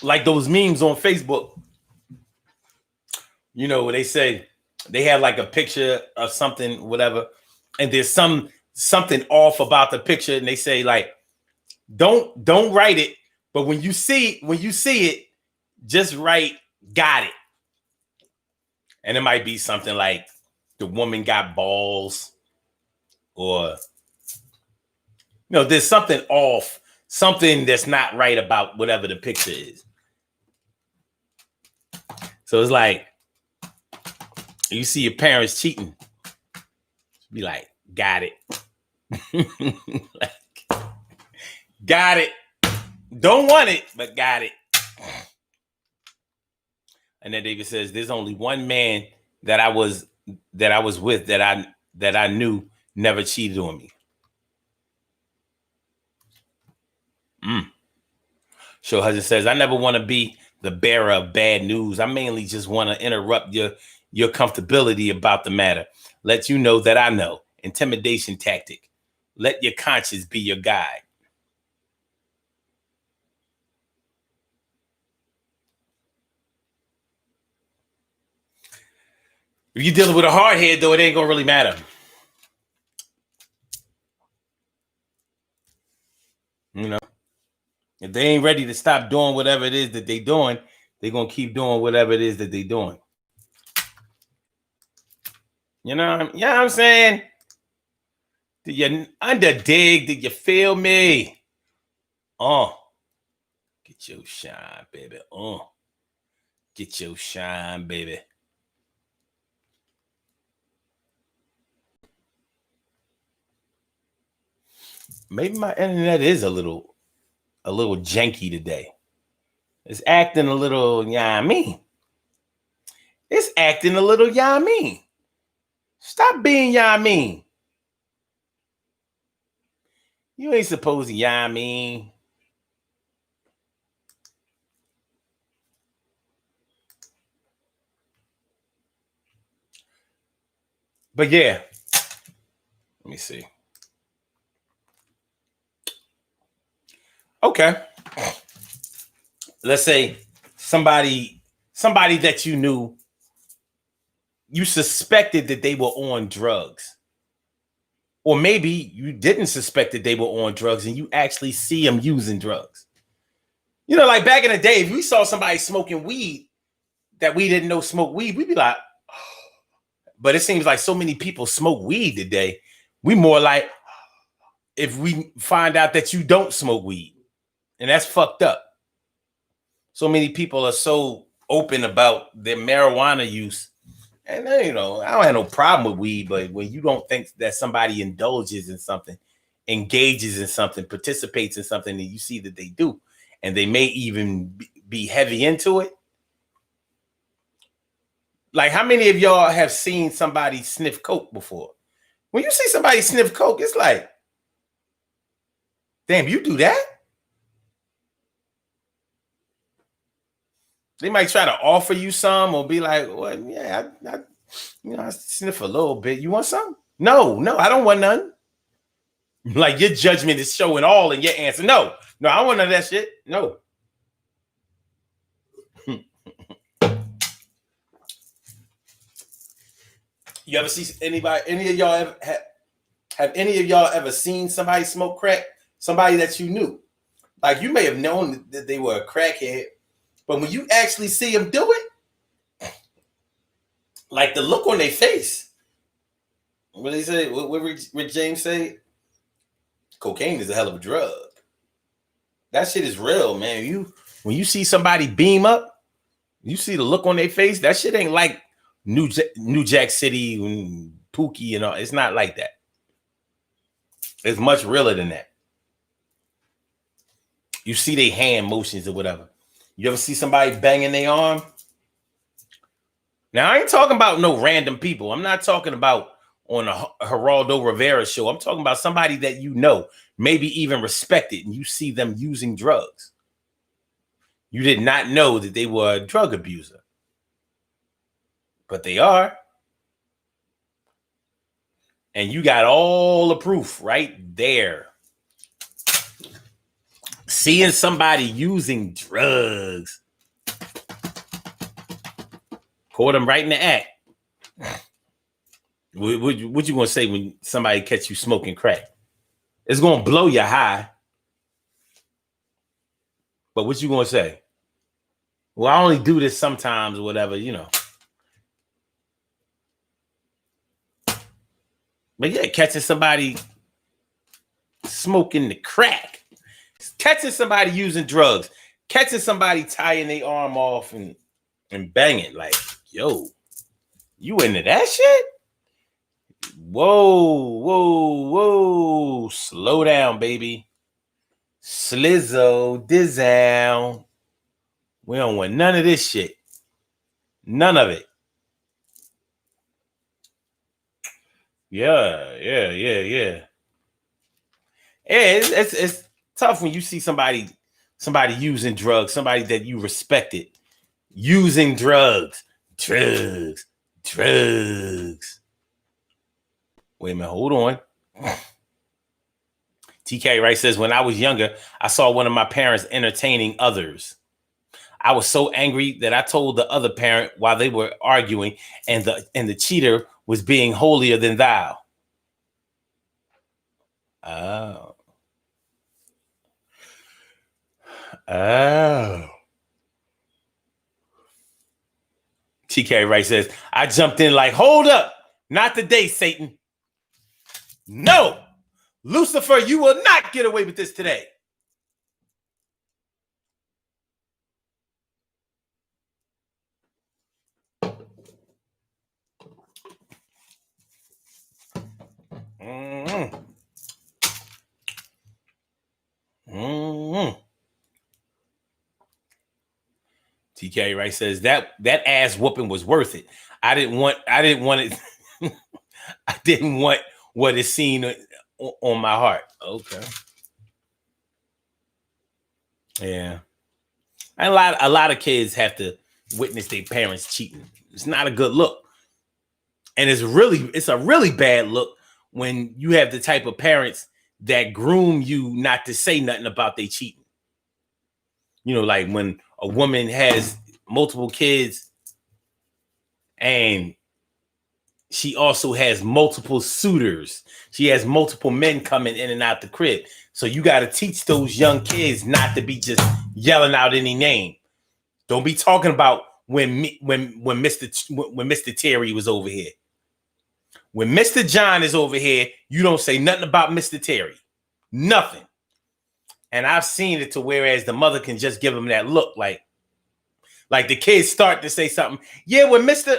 Like those memes on Facebook, where they say they have like a picture of something, whatever, and there's something off about the picture, and they say like, don't write it, but when you see it, just write got it. And it might be something like the woman got balls, or there's something off, something that's not right about whatever the picture is. So it's like you see your parents cheating, be like, got it. Like, got it. Don't want it, but got it. And then David says, there's only one man that that I was with that I knew never cheated on me. Show Husband says, I never want to be the bearer of bad news. I mainly just want to interrupt your comfortability about the matter. Let you know that I know. Intimidation tactic. Let your conscience be your guide. If you're dealing with a hard head, though, it ain't gonna really matter. You know, if they ain't ready to stop doing whatever it is that they doing, they're gonna keep doing whatever it is that they doing. You know what I'm saying? Did you underdig? Did you feel me? Get your shine, baby. Get your shine, baby. Maybe my internet is a little janky today. It's acting a little, It's acting a little, Stop being, You ain't supposed to, But yeah, let me see. Okay. Let's say somebody that you knew, you suspected that they were on drugs. Or maybe you didn't suspect that they were on drugs and you actually see them using drugs. You know, like back in the day, if we saw somebody smoking weed that we didn't know smoked weed, we'd be like, oh. But it seems like so many people smoke weed today. We more like, if we find out that you don't smoke weed, and that's fucked up. So many people are so open about their marijuana use. And I don't have no problem with weed, but when you don't think that somebody indulges in something, engages in something, participates in something that you see that they do, and they may even be heavy into it. Like, how many of y'all have seen somebody sniff coke before? When you see somebody sniff coke, it's like, damn, you do that? They might try to offer you some or be like, well, yeah, I sniff a little bit. You want some? No, I don't want none. Like, your judgment is showing all in your answer. No, I don't want none of that shit. No. You ever see any of y'all ever have any of y'all ever seen somebody smoke crack? Somebody that you knew. Like, you may have known that they were a crackhead, but when you actually see them do it, like the look on their face. What did he say? What Rick James say? Cocaine is a hell of a drug. That shit is real, man. When you see somebody beam up, you see the look on their face. That shit ain't like New Jack City and Pookie and all. It's not like that. It's much realer than that. You see their hand motions or whatever. You ever see somebody banging their arm? Now, I ain't talking about no random people. I'm not talking about on a Geraldo Rivera show. I'm talking about somebody that you know, maybe even respected, and you see them using drugs. You did not know that they were a drug abuser, but they are. And you got all the proof right there. Seeing somebody using drugs. Caught them right in the act. What you gonna say when somebody catch you smoking crack? It's gonna blow your high. But what you gonna say? Well, I only do this sometimes or whatever, But yeah, catching somebody smoking the crack, catching somebody using drugs, catching somebody tying their arm off and banging, like, yo, you into that shit? Whoa. Slow down, baby. Slizzo, dizzle. We don't want none of this shit. None of it. Yeah. Yeah, it's tough when you see somebody using drugs, somebody that you respected using drugs. Wait a minute, hold on. TK Wright says, when I was younger, I saw one of my parents entertaining others. I was so angry that I told the other parent while they were arguing, and the cheater was being holier than thou. Oh. Oh. TK Wright says, I jumped in like, hold up. Not today, Satan. No. Lucifer, you will not get away with this today. Mm-hmm. Mm-hmm. TK Wright says that ass whooping was worth it. I didn't want it. I didn't want what is seen on my heart. Okay. Yeah. And a lot of kids have to witness their parents cheating. It's not a good look. And it's a really bad look when you have the type of parents that groom you not to say nothing about they cheating. You know, like when a woman has multiple kids and she also has multiple suitors. She has multiple men coming in and out the crib. So you got to teach those young kids not to be just yelling out any name. Don't be talking about when Mr. Terry was over here. When Mr. John is over here, you don't say nothing about Mr. Terry. Nothing. And I've seen it to whereas the mother can just give him that look like the kids start to say something. Yeah, when Mr.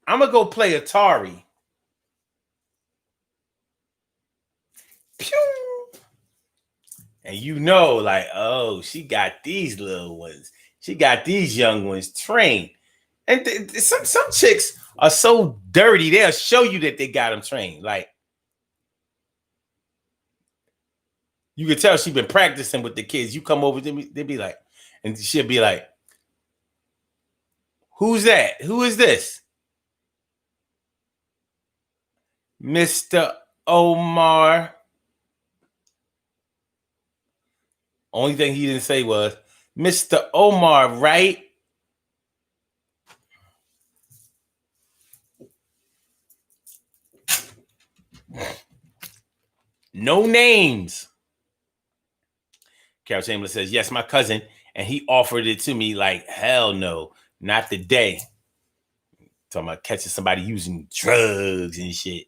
I'm going to go play Atari. Pew! And you know, like, oh, she got these little ones. She got these young ones trained. And some chicks are so dirty, they'll show you that they got them trained. Like, you can tell she's been practicing with the kids. You come over, they be like, and she'll be like, who's that? Who is this? Mr. Omar. Only thing he didn't say was, Mr. Omar, right? No names. Carol Chamberlain says, yes, my cousin, and he offered it to me like, hell no, not today. Talking about catching somebody using drugs and shit.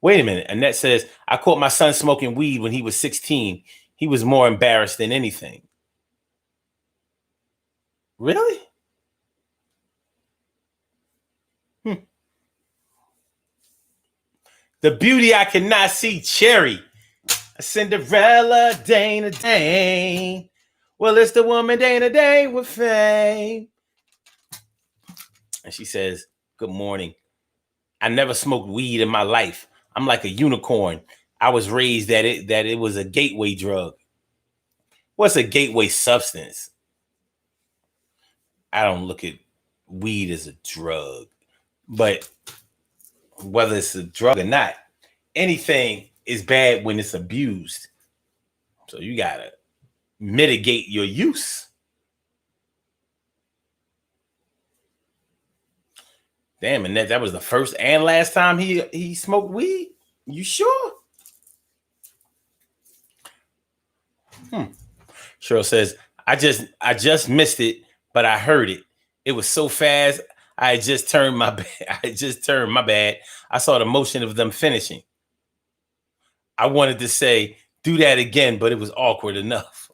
Wait a minute. Annette says, I caught my son smoking weed when he was 16. He was more embarrassed than anything. Really? The beauty I cannot see, Cherry. Cinderella, Dana Dane. Well, it's the woman Dana Dane with fame. And she says, good morning. I never smoked weed in my life. I'm like a unicorn. I was raised that it was a gateway drug. What's a gateway substance? I don't look at weed as a drug. But whether it's a drug or not, anything is bad when it's abused. So you gotta mitigate your use. Damn, and that was the first and last time he smoked weed? You sure? Cheryl says, I just missed it, but I heard it. It was so fast. I just turned my bad. I saw the motion of them finishing. I wanted to say, do that again, but it was awkward enough.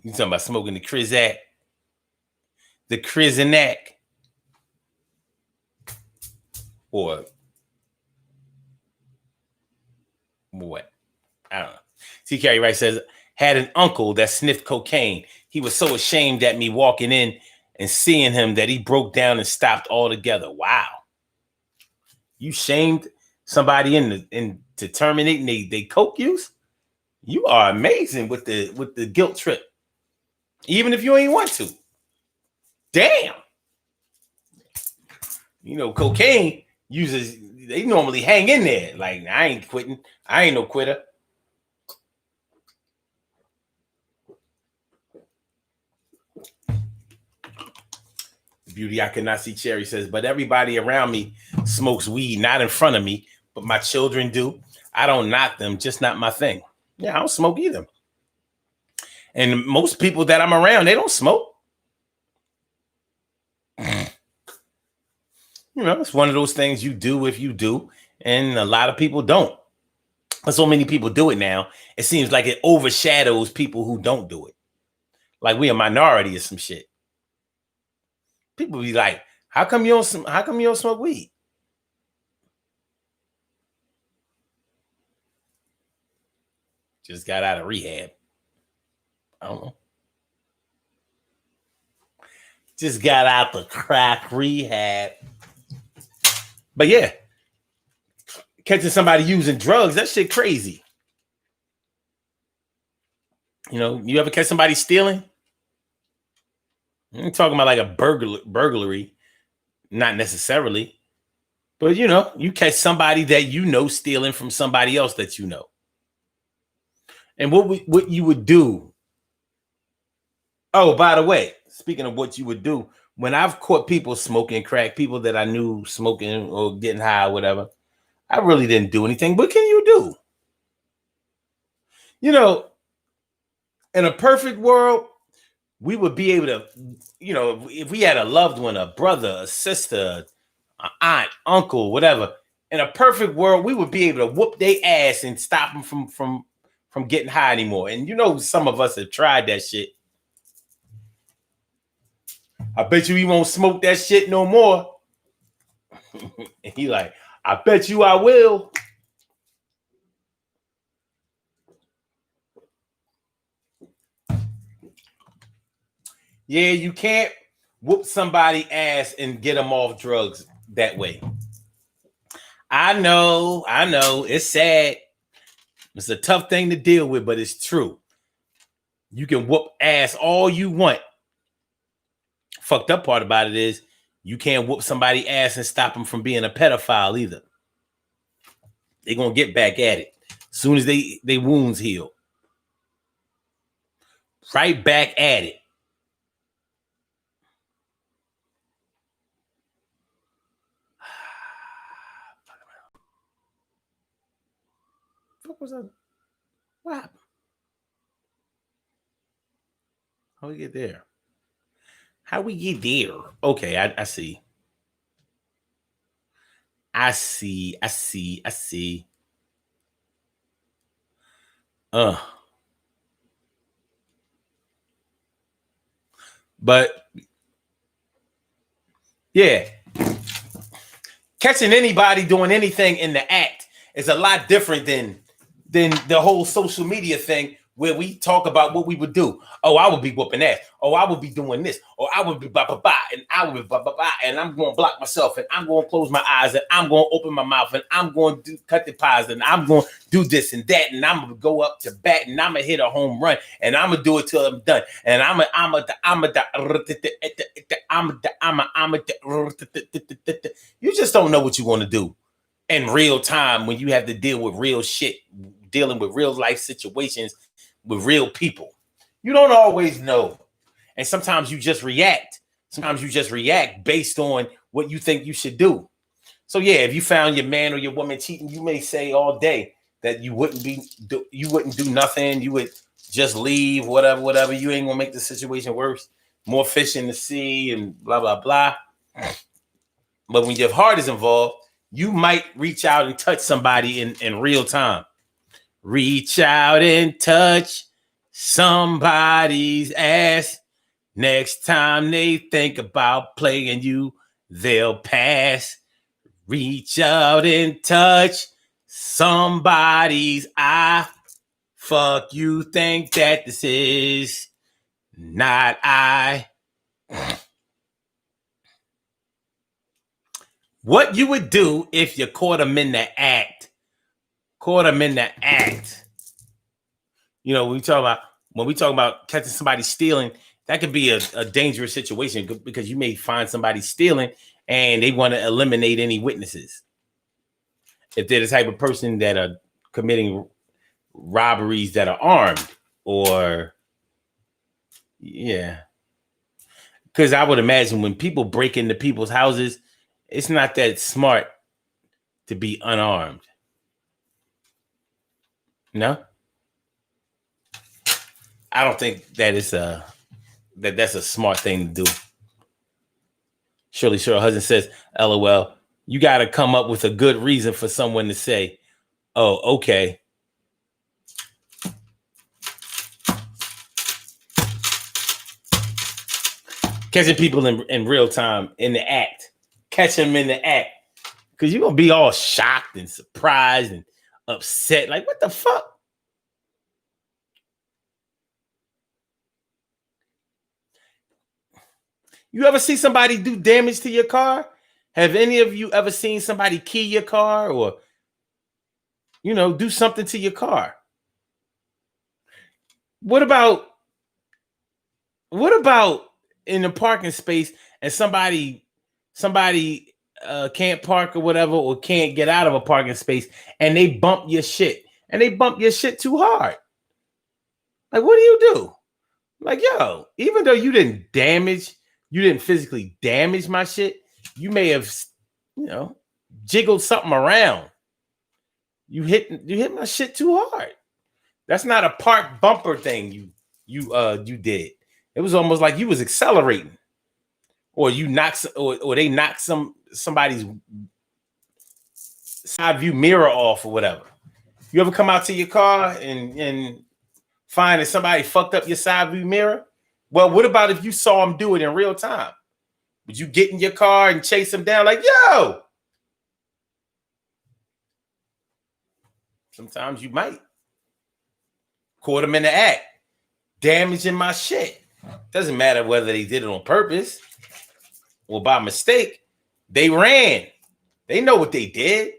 You talking about smoking the Crizac? The Crizac? Or what? I don't know. T. Carey Wright says, had an uncle that sniffed cocaine. He was so ashamed at me walking in and seeing him that he broke down and stopped altogether. Wow. You shamed somebody into terminating they coke use? You are amazing with the guilt trip. Even if you ain't want to. Damn. You know, cocaine users, they normally hang in there. Like, I ain't quitting. I ain't no quitter. Beauty I cannot see Cherry says, but everybody around me smokes weed, not in front of me, but my children do. I don't knock them, just not my thing. Yeah, I don't smoke either. And most people that I'm around, they don't smoke. You know, it's one of those things you do if you do, and a lot of people don't. But so many people do it now, it seems like it overshadows people who don't do it. Like we a minority of some shit. People be like, how come you don't smoke weed? Just got out of rehab. I don't know. Just got out the crack rehab. But yeah, catching somebody using drugs, that shit crazy. You know, you ever catch somebody stealing? I'm talking about like a burglary, not necessarily. But you know, you catch somebody that you know stealing from somebody else that you know. And what you would do. Oh, by the way, speaking of what you would do, when I've caught people smoking crack, people that I knew smoking or getting high or whatever, I really didn't do anything. What can you do? You know, in a perfect world, we would be able to, you know, if we had a loved one, a brother, a sister, an aunt, uncle, whatever, in a perfect world, we would be able to whoop their ass and stop them from getting high anymore. And you know, some of us have tried that shit. I bet you he won't smoke that shit no more. And he like, I bet you I will. Yeah, you can't whoop somebody ass and get them off drugs that way. I know. It's sad. It's a tough thing to deal with, but it's true. You can whoop ass all you want. Fucked up part about it is you can't whoop somebody ass and stop them from being a pedophile either. They're gonna get back at it as soon as they wounds heal. Right back at it. What was that? What happened? How we get there? How we get there? Okay, I see. I see. But yeah, catching anybody doing anything in the act is a lot different than the whole social media thing where we talk about what we would do. Oh, I would be whooping ass. Oh, I would be doing this. Or I would be blah, blah, blah. And I would be blah, blah, blah. And I'm going to block myself. And I'm going to close my eyes. And I'm going to open my mouth. And I'm going to cut the pies. And I'm going to do this and that. And I'm going to go up to bat. And I'm going to hit a home run. And I'm going to do it till I'm done. And you just don't know what you want to do in real time when you have to deal with real shit, dealing with real life situations with real people. You don't always know. And sometimes you just react. Sometimes you just react based on what you think you should do. So yeah, if you found your man or your woman cheating, you may say all day that you wouldn't do nothing. You would just leave, whatever. You ain't gonna make the situation worse. More fish in the sea and blah, blah, blah. But when your heart is involved, you might reach out and touch somebody in real time. Reach out and touch somebody's ass. Next time they think about playing you, they'll pass. Reach out and touch somebody's eye. Fuck you think that this is not I. What you would do if you caught them in the act. Caught them in the act. You know, when we talk about catching somebody stealing, that could be a dangerous situation because you may find somebody stealing and they want to eliminate any witnesses. If they're the type of person that are committing robberies that are armed, or yeah. Because I would imagine when people break into people's houses, it's not that smart to be unarmed. No? I don't think that is that's a smart thing to do. Shirley Cheryl Hudson says, LOL, you got to come up with a good reason for someone to say, oh, okay. Catching people in real time, in the act. Catch them in the act. Because you're going to be all shocked and surprised and upset. Like, what the fuck? You ever see somebody do damage to your car? Have any of you ever seen somebody key your car or, you know, do something to your car? What about in the parking space and somebody can't park or whatever, or can't get out of a parking space and they bump your shit too hard? Like, what do you do? Like, yo, even though you didn't physically damage my shit, you may have, you know, jiggled something around. You hit my shit too hard. That's not a park bumper thing you did. It was almost like you was accelerating, or you knocked, or they knocked somebody's side view mirror off or whatever. You ever come out to your car and find that somebody fucked up your side view mirror? Well, what about if you saw them do it in real time? Would you get in your car and chase them down like, yo? Sometimes you might. Caught them in the act, damaging my shit. Doesn't matter whether they did it on purpose or by mistake. They ran. They know what they did.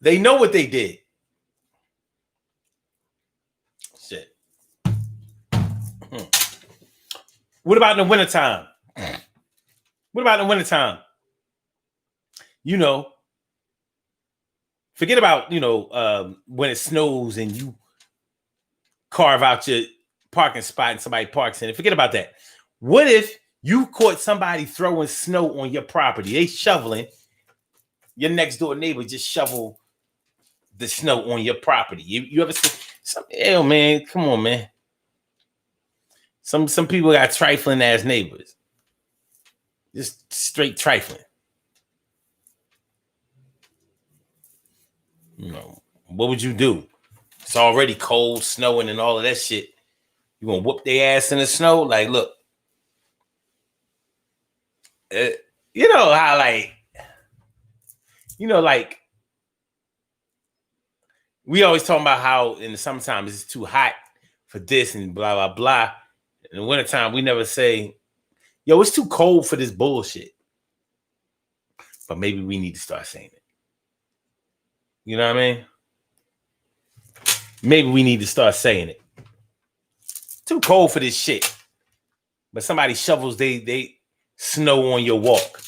They know what they did. Shit. What about in the wintertime? What about in the wintertime? You know, forget about, you know, when it snows and you carve out your parking spot and somebody parks in it. Forget about that. What if you caught somebody throwing snow on your property? They shoveling. Your next door neighbor just shovel the snow on your property. You ever see something? Hell, man, come on, man. Some people got trifling ass neighbors. Just straight trifling. You know, what would you do? It's already cold, snowing, and all of that shit. You gonna whoop their ass in the snow? Like, look, you know how, like, you know, like, we always talk about how in the summertime it's too hot for this and blah, blah, blah. In the wintertime, we never say, yo, it's too cold for this bullshit. But maybe we need to start saying it. You know what I mean? Maybe we need to start saying it. Too cold for this shit. But somebody shovels they snow on your walk.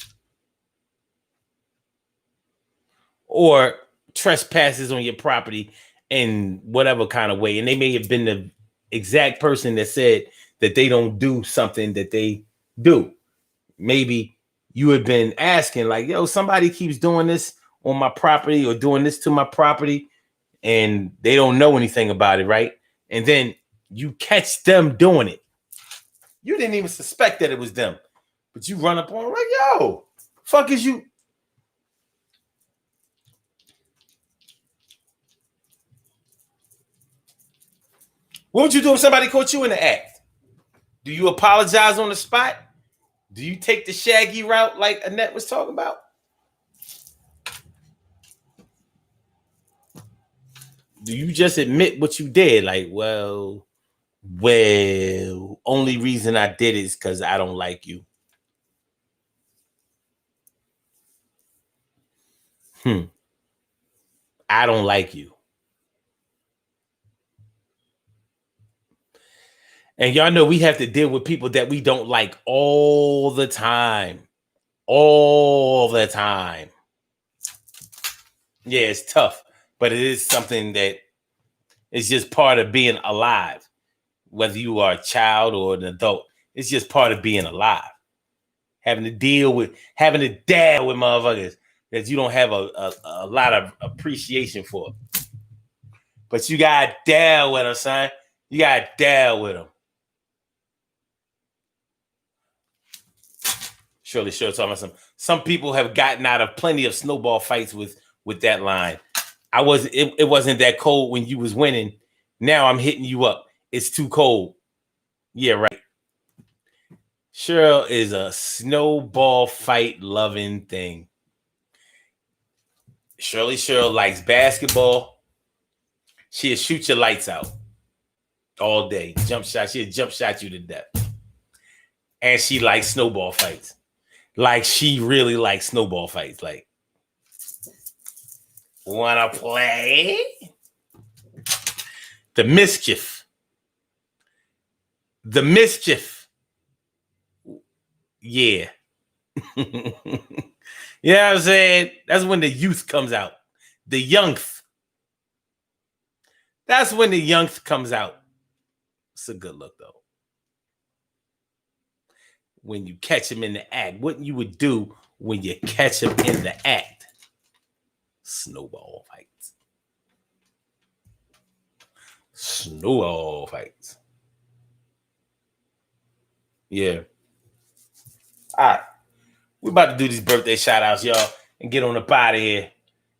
Or trespasses on your property in whatever kind of way. And they may have been the exact person that said that they don't do something that they do. Maybe you had been asking, like, yo, somebody keeps doing this on my property or doing this to my property, and they don't know anything about it, right? And then you catch them doing it. You didn't even suspect that it was them, but you run up on them like, yo, fuck is you? What would you do if somebody caught you in the act? Do you apologize on the spot? Do you take the shaggy route like Annette was talking about? Do you just admit what you did? Like, well, only reason I did it is because I don't like you. I don't like you. And y'all know we have to deal with people that we don't like all the time. All the time. Yeah, it's tough, but it is something that is just part of being alive. Whether you are a child or an adult, it's just part of being alive. Having to deal with, having to deal with motherfuckers that you don't have a lot of appreciation for. But you gotta deal with them, son. You gotta deal with them. Surely, sure. Talking about some people have gotten out of plenty of snowball fights with that line. It wasn't that cold when you was winning. Now I'm hitting you up. It's too cold. Yeah, right. Cheryl is a snowball fight loving thing. Cheryl likes basketball. She'll shoot your lights out all day. Jump shot. She'll jump shot you to death. And she likes snowball fights. Like she really likes snowball fights. Like, wanna play? The mischief. Yeah. You know what I'm saying? That's when the youth comes out. The youngth. That's when the youngth comes out. It's a good look, though. When you catch him in the act. What you would do when you catch him in the act. Snowball fights. Snowball fights. Yeah. All right. We're about to do these birthday shout outs, y'all, and get on the body here.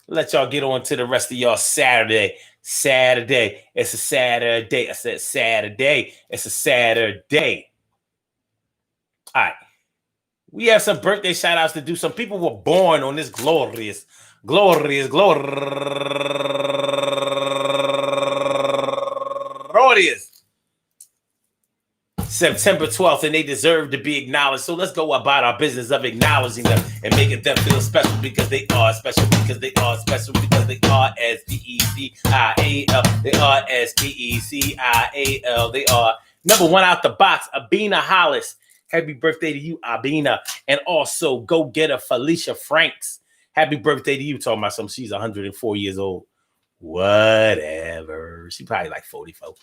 Let y'all get on to the rest of y'all Saturday. Saturday. It's a Saturday. I said Saturday. It's a Saturday. All right. We have some birthday shout outs to do. Some people were born on this glorious September 12th, and they deserve to be acknowledged. So let's go about our business of acknowledging them and making them feel special because they are special, because they are special, because they are S-P-E-C-I-A-L. They are S-P-E-C-I-A-L. They are number one out the box, Abina Hollis. Happy birthday to you, Abina. And also go get a Felicia Franks. Happy birthday to you. Talking about something. She's 104 years old. Whatever. She probably like 44.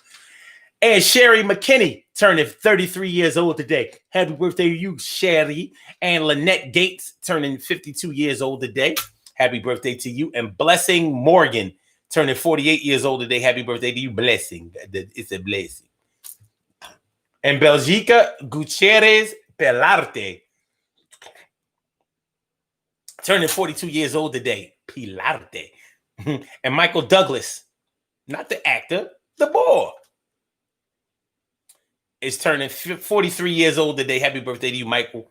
And Sherry McKinney turning 33 years old today. Happy birthday to you, Sherry. And Lynette Gates turning 52 years old today. Happy birthday to you. And Blessing Morgan turning 48 years old today. Happy birthday to you, Blessing. It's a blessing. And Belgica Gutierrez Pilarte turning 42 years old today. Pilarte. And Michael Douglas, not the actor, the boy, is turning 43 years old today. Happy birthday to you, Michael.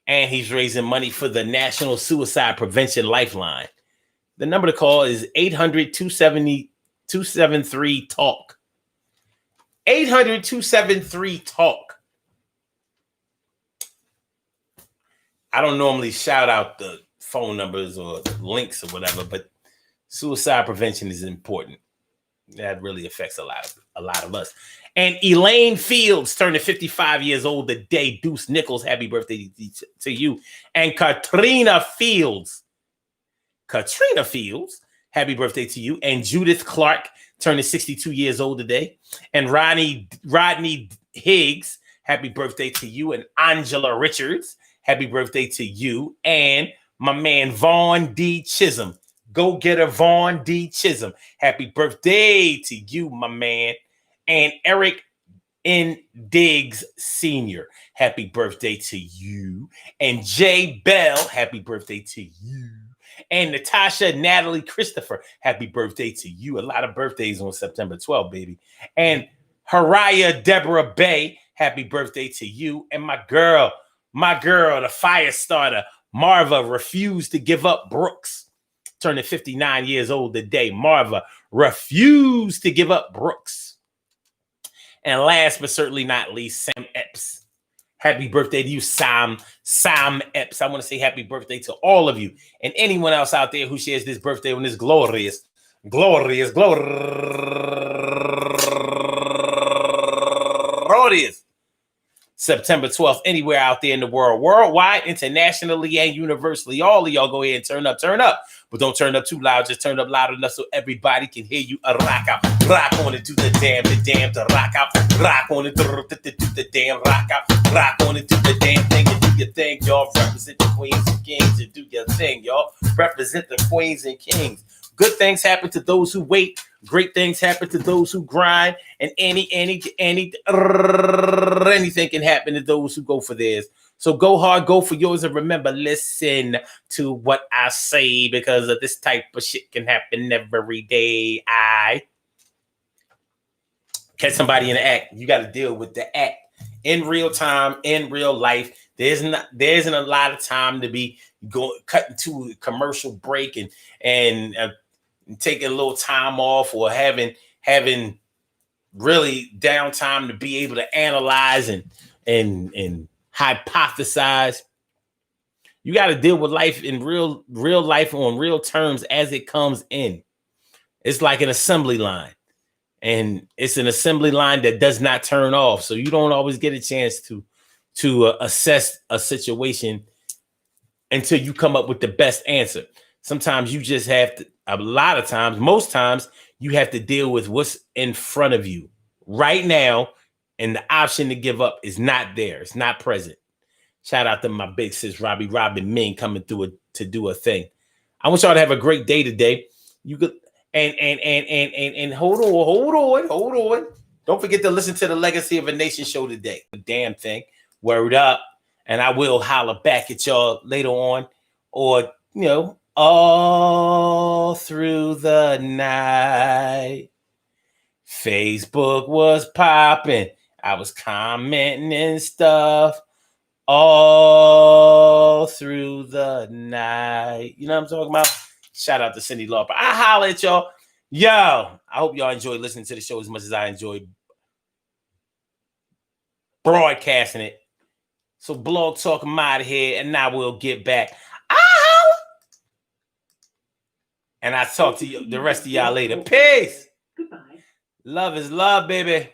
And he's raising money for the National Suicide Prevention Lifeline. The number to call is 800-273-TALK. 800-273-TALK. I don't normally shout out the phone numbers or links or whatever, but suicide prevention is important. That really affects a lot of us. And Elaine Fields turning 55 years old today. Deuce Nichols, happy birthday to you. And Katrina Fields, happy birthday to you. And Judith Clark turning 62 years old today. And Rodney Higgs, happy birthday to you. And Angela Richards, happy birthday to you. And my man Vaughn D. Chisholm, go get a Vaughn D. Chisholm, happy birthday to you, my man. And Eric N. Diggs Sr., happy birthday to you. And Jay Bell, happy birthday to you. And Natasha Natalie Christopher, happy birthday to you. A lot of birthdays on September 12th, baby. And Haraya Deborah Bay, Happy birthday to you. And my girl, the fire starter, Marva, refused to give up Brooks. Turning 59 years old today. Marva refused to give up Brooks. And last but certainly not least, Sam Epps. Happy birthday to you, Sam Epps. I want to say happy birthday to all of you and anyone else out there who shares this birthday on this glorious September 12th, anywhere out there in the world, worldwide, internationally, and universally. All of y'all go ahead and turn up. But don't turn up too loud. Just turn up loud enough so everybody can hear you. Rock out. Rock on it, do the damn, to rock out. Rock on it, do the damn, rock out. Rock on it, do the damn thing, and do your thing, y'all. Represent the queens and kings and do your thing, y'all. Represent the queens and kings. Good things happen to those who wait. Great things happen to those who grind. And anything can happen to those who go for theirs. So go hard, go for yours, and remember, listen to what I say, because of this type of shit can happen every day. I catch somebody in the act. You got to deal with the act in real time, in real life. There isn't a lot of time to be cutting to a commercial break and taking a little time off, or having really downtime to be able to analyze and hypothesize. You got to deal with life in real life on real terms as it comes in. It's like an assembly line, and it's an assembly line that does not turn off. So you don't always get a chance to assess a situation until you come up with the best answer. Sometimes you just have to, most times you have to deal with what's in front of you right now, and the option to give up is not there. It's not present. Shout out to my big sis, Robin Ming, coming through to do a thing. I want y'all to have a great day today. You could and hold on. Don't forget to listen to the Legacy of a Nation show today. The damn thing. Word up. And I will holler back at y'all later on, or all through the night. Facebook was popping. I was commenting and stuff all through the night. You know what I'm talking about? Shout out to Cindy Lauper. I holler at y'all. Yo, I hope y'all enjoy listening to the show as much as I enjoy broadcasting it. So Blog Talk, I'm out of here, and now we'll get back. And I talk to you, the rest of y'all later. Peace. Goodbye. Love is love, baby.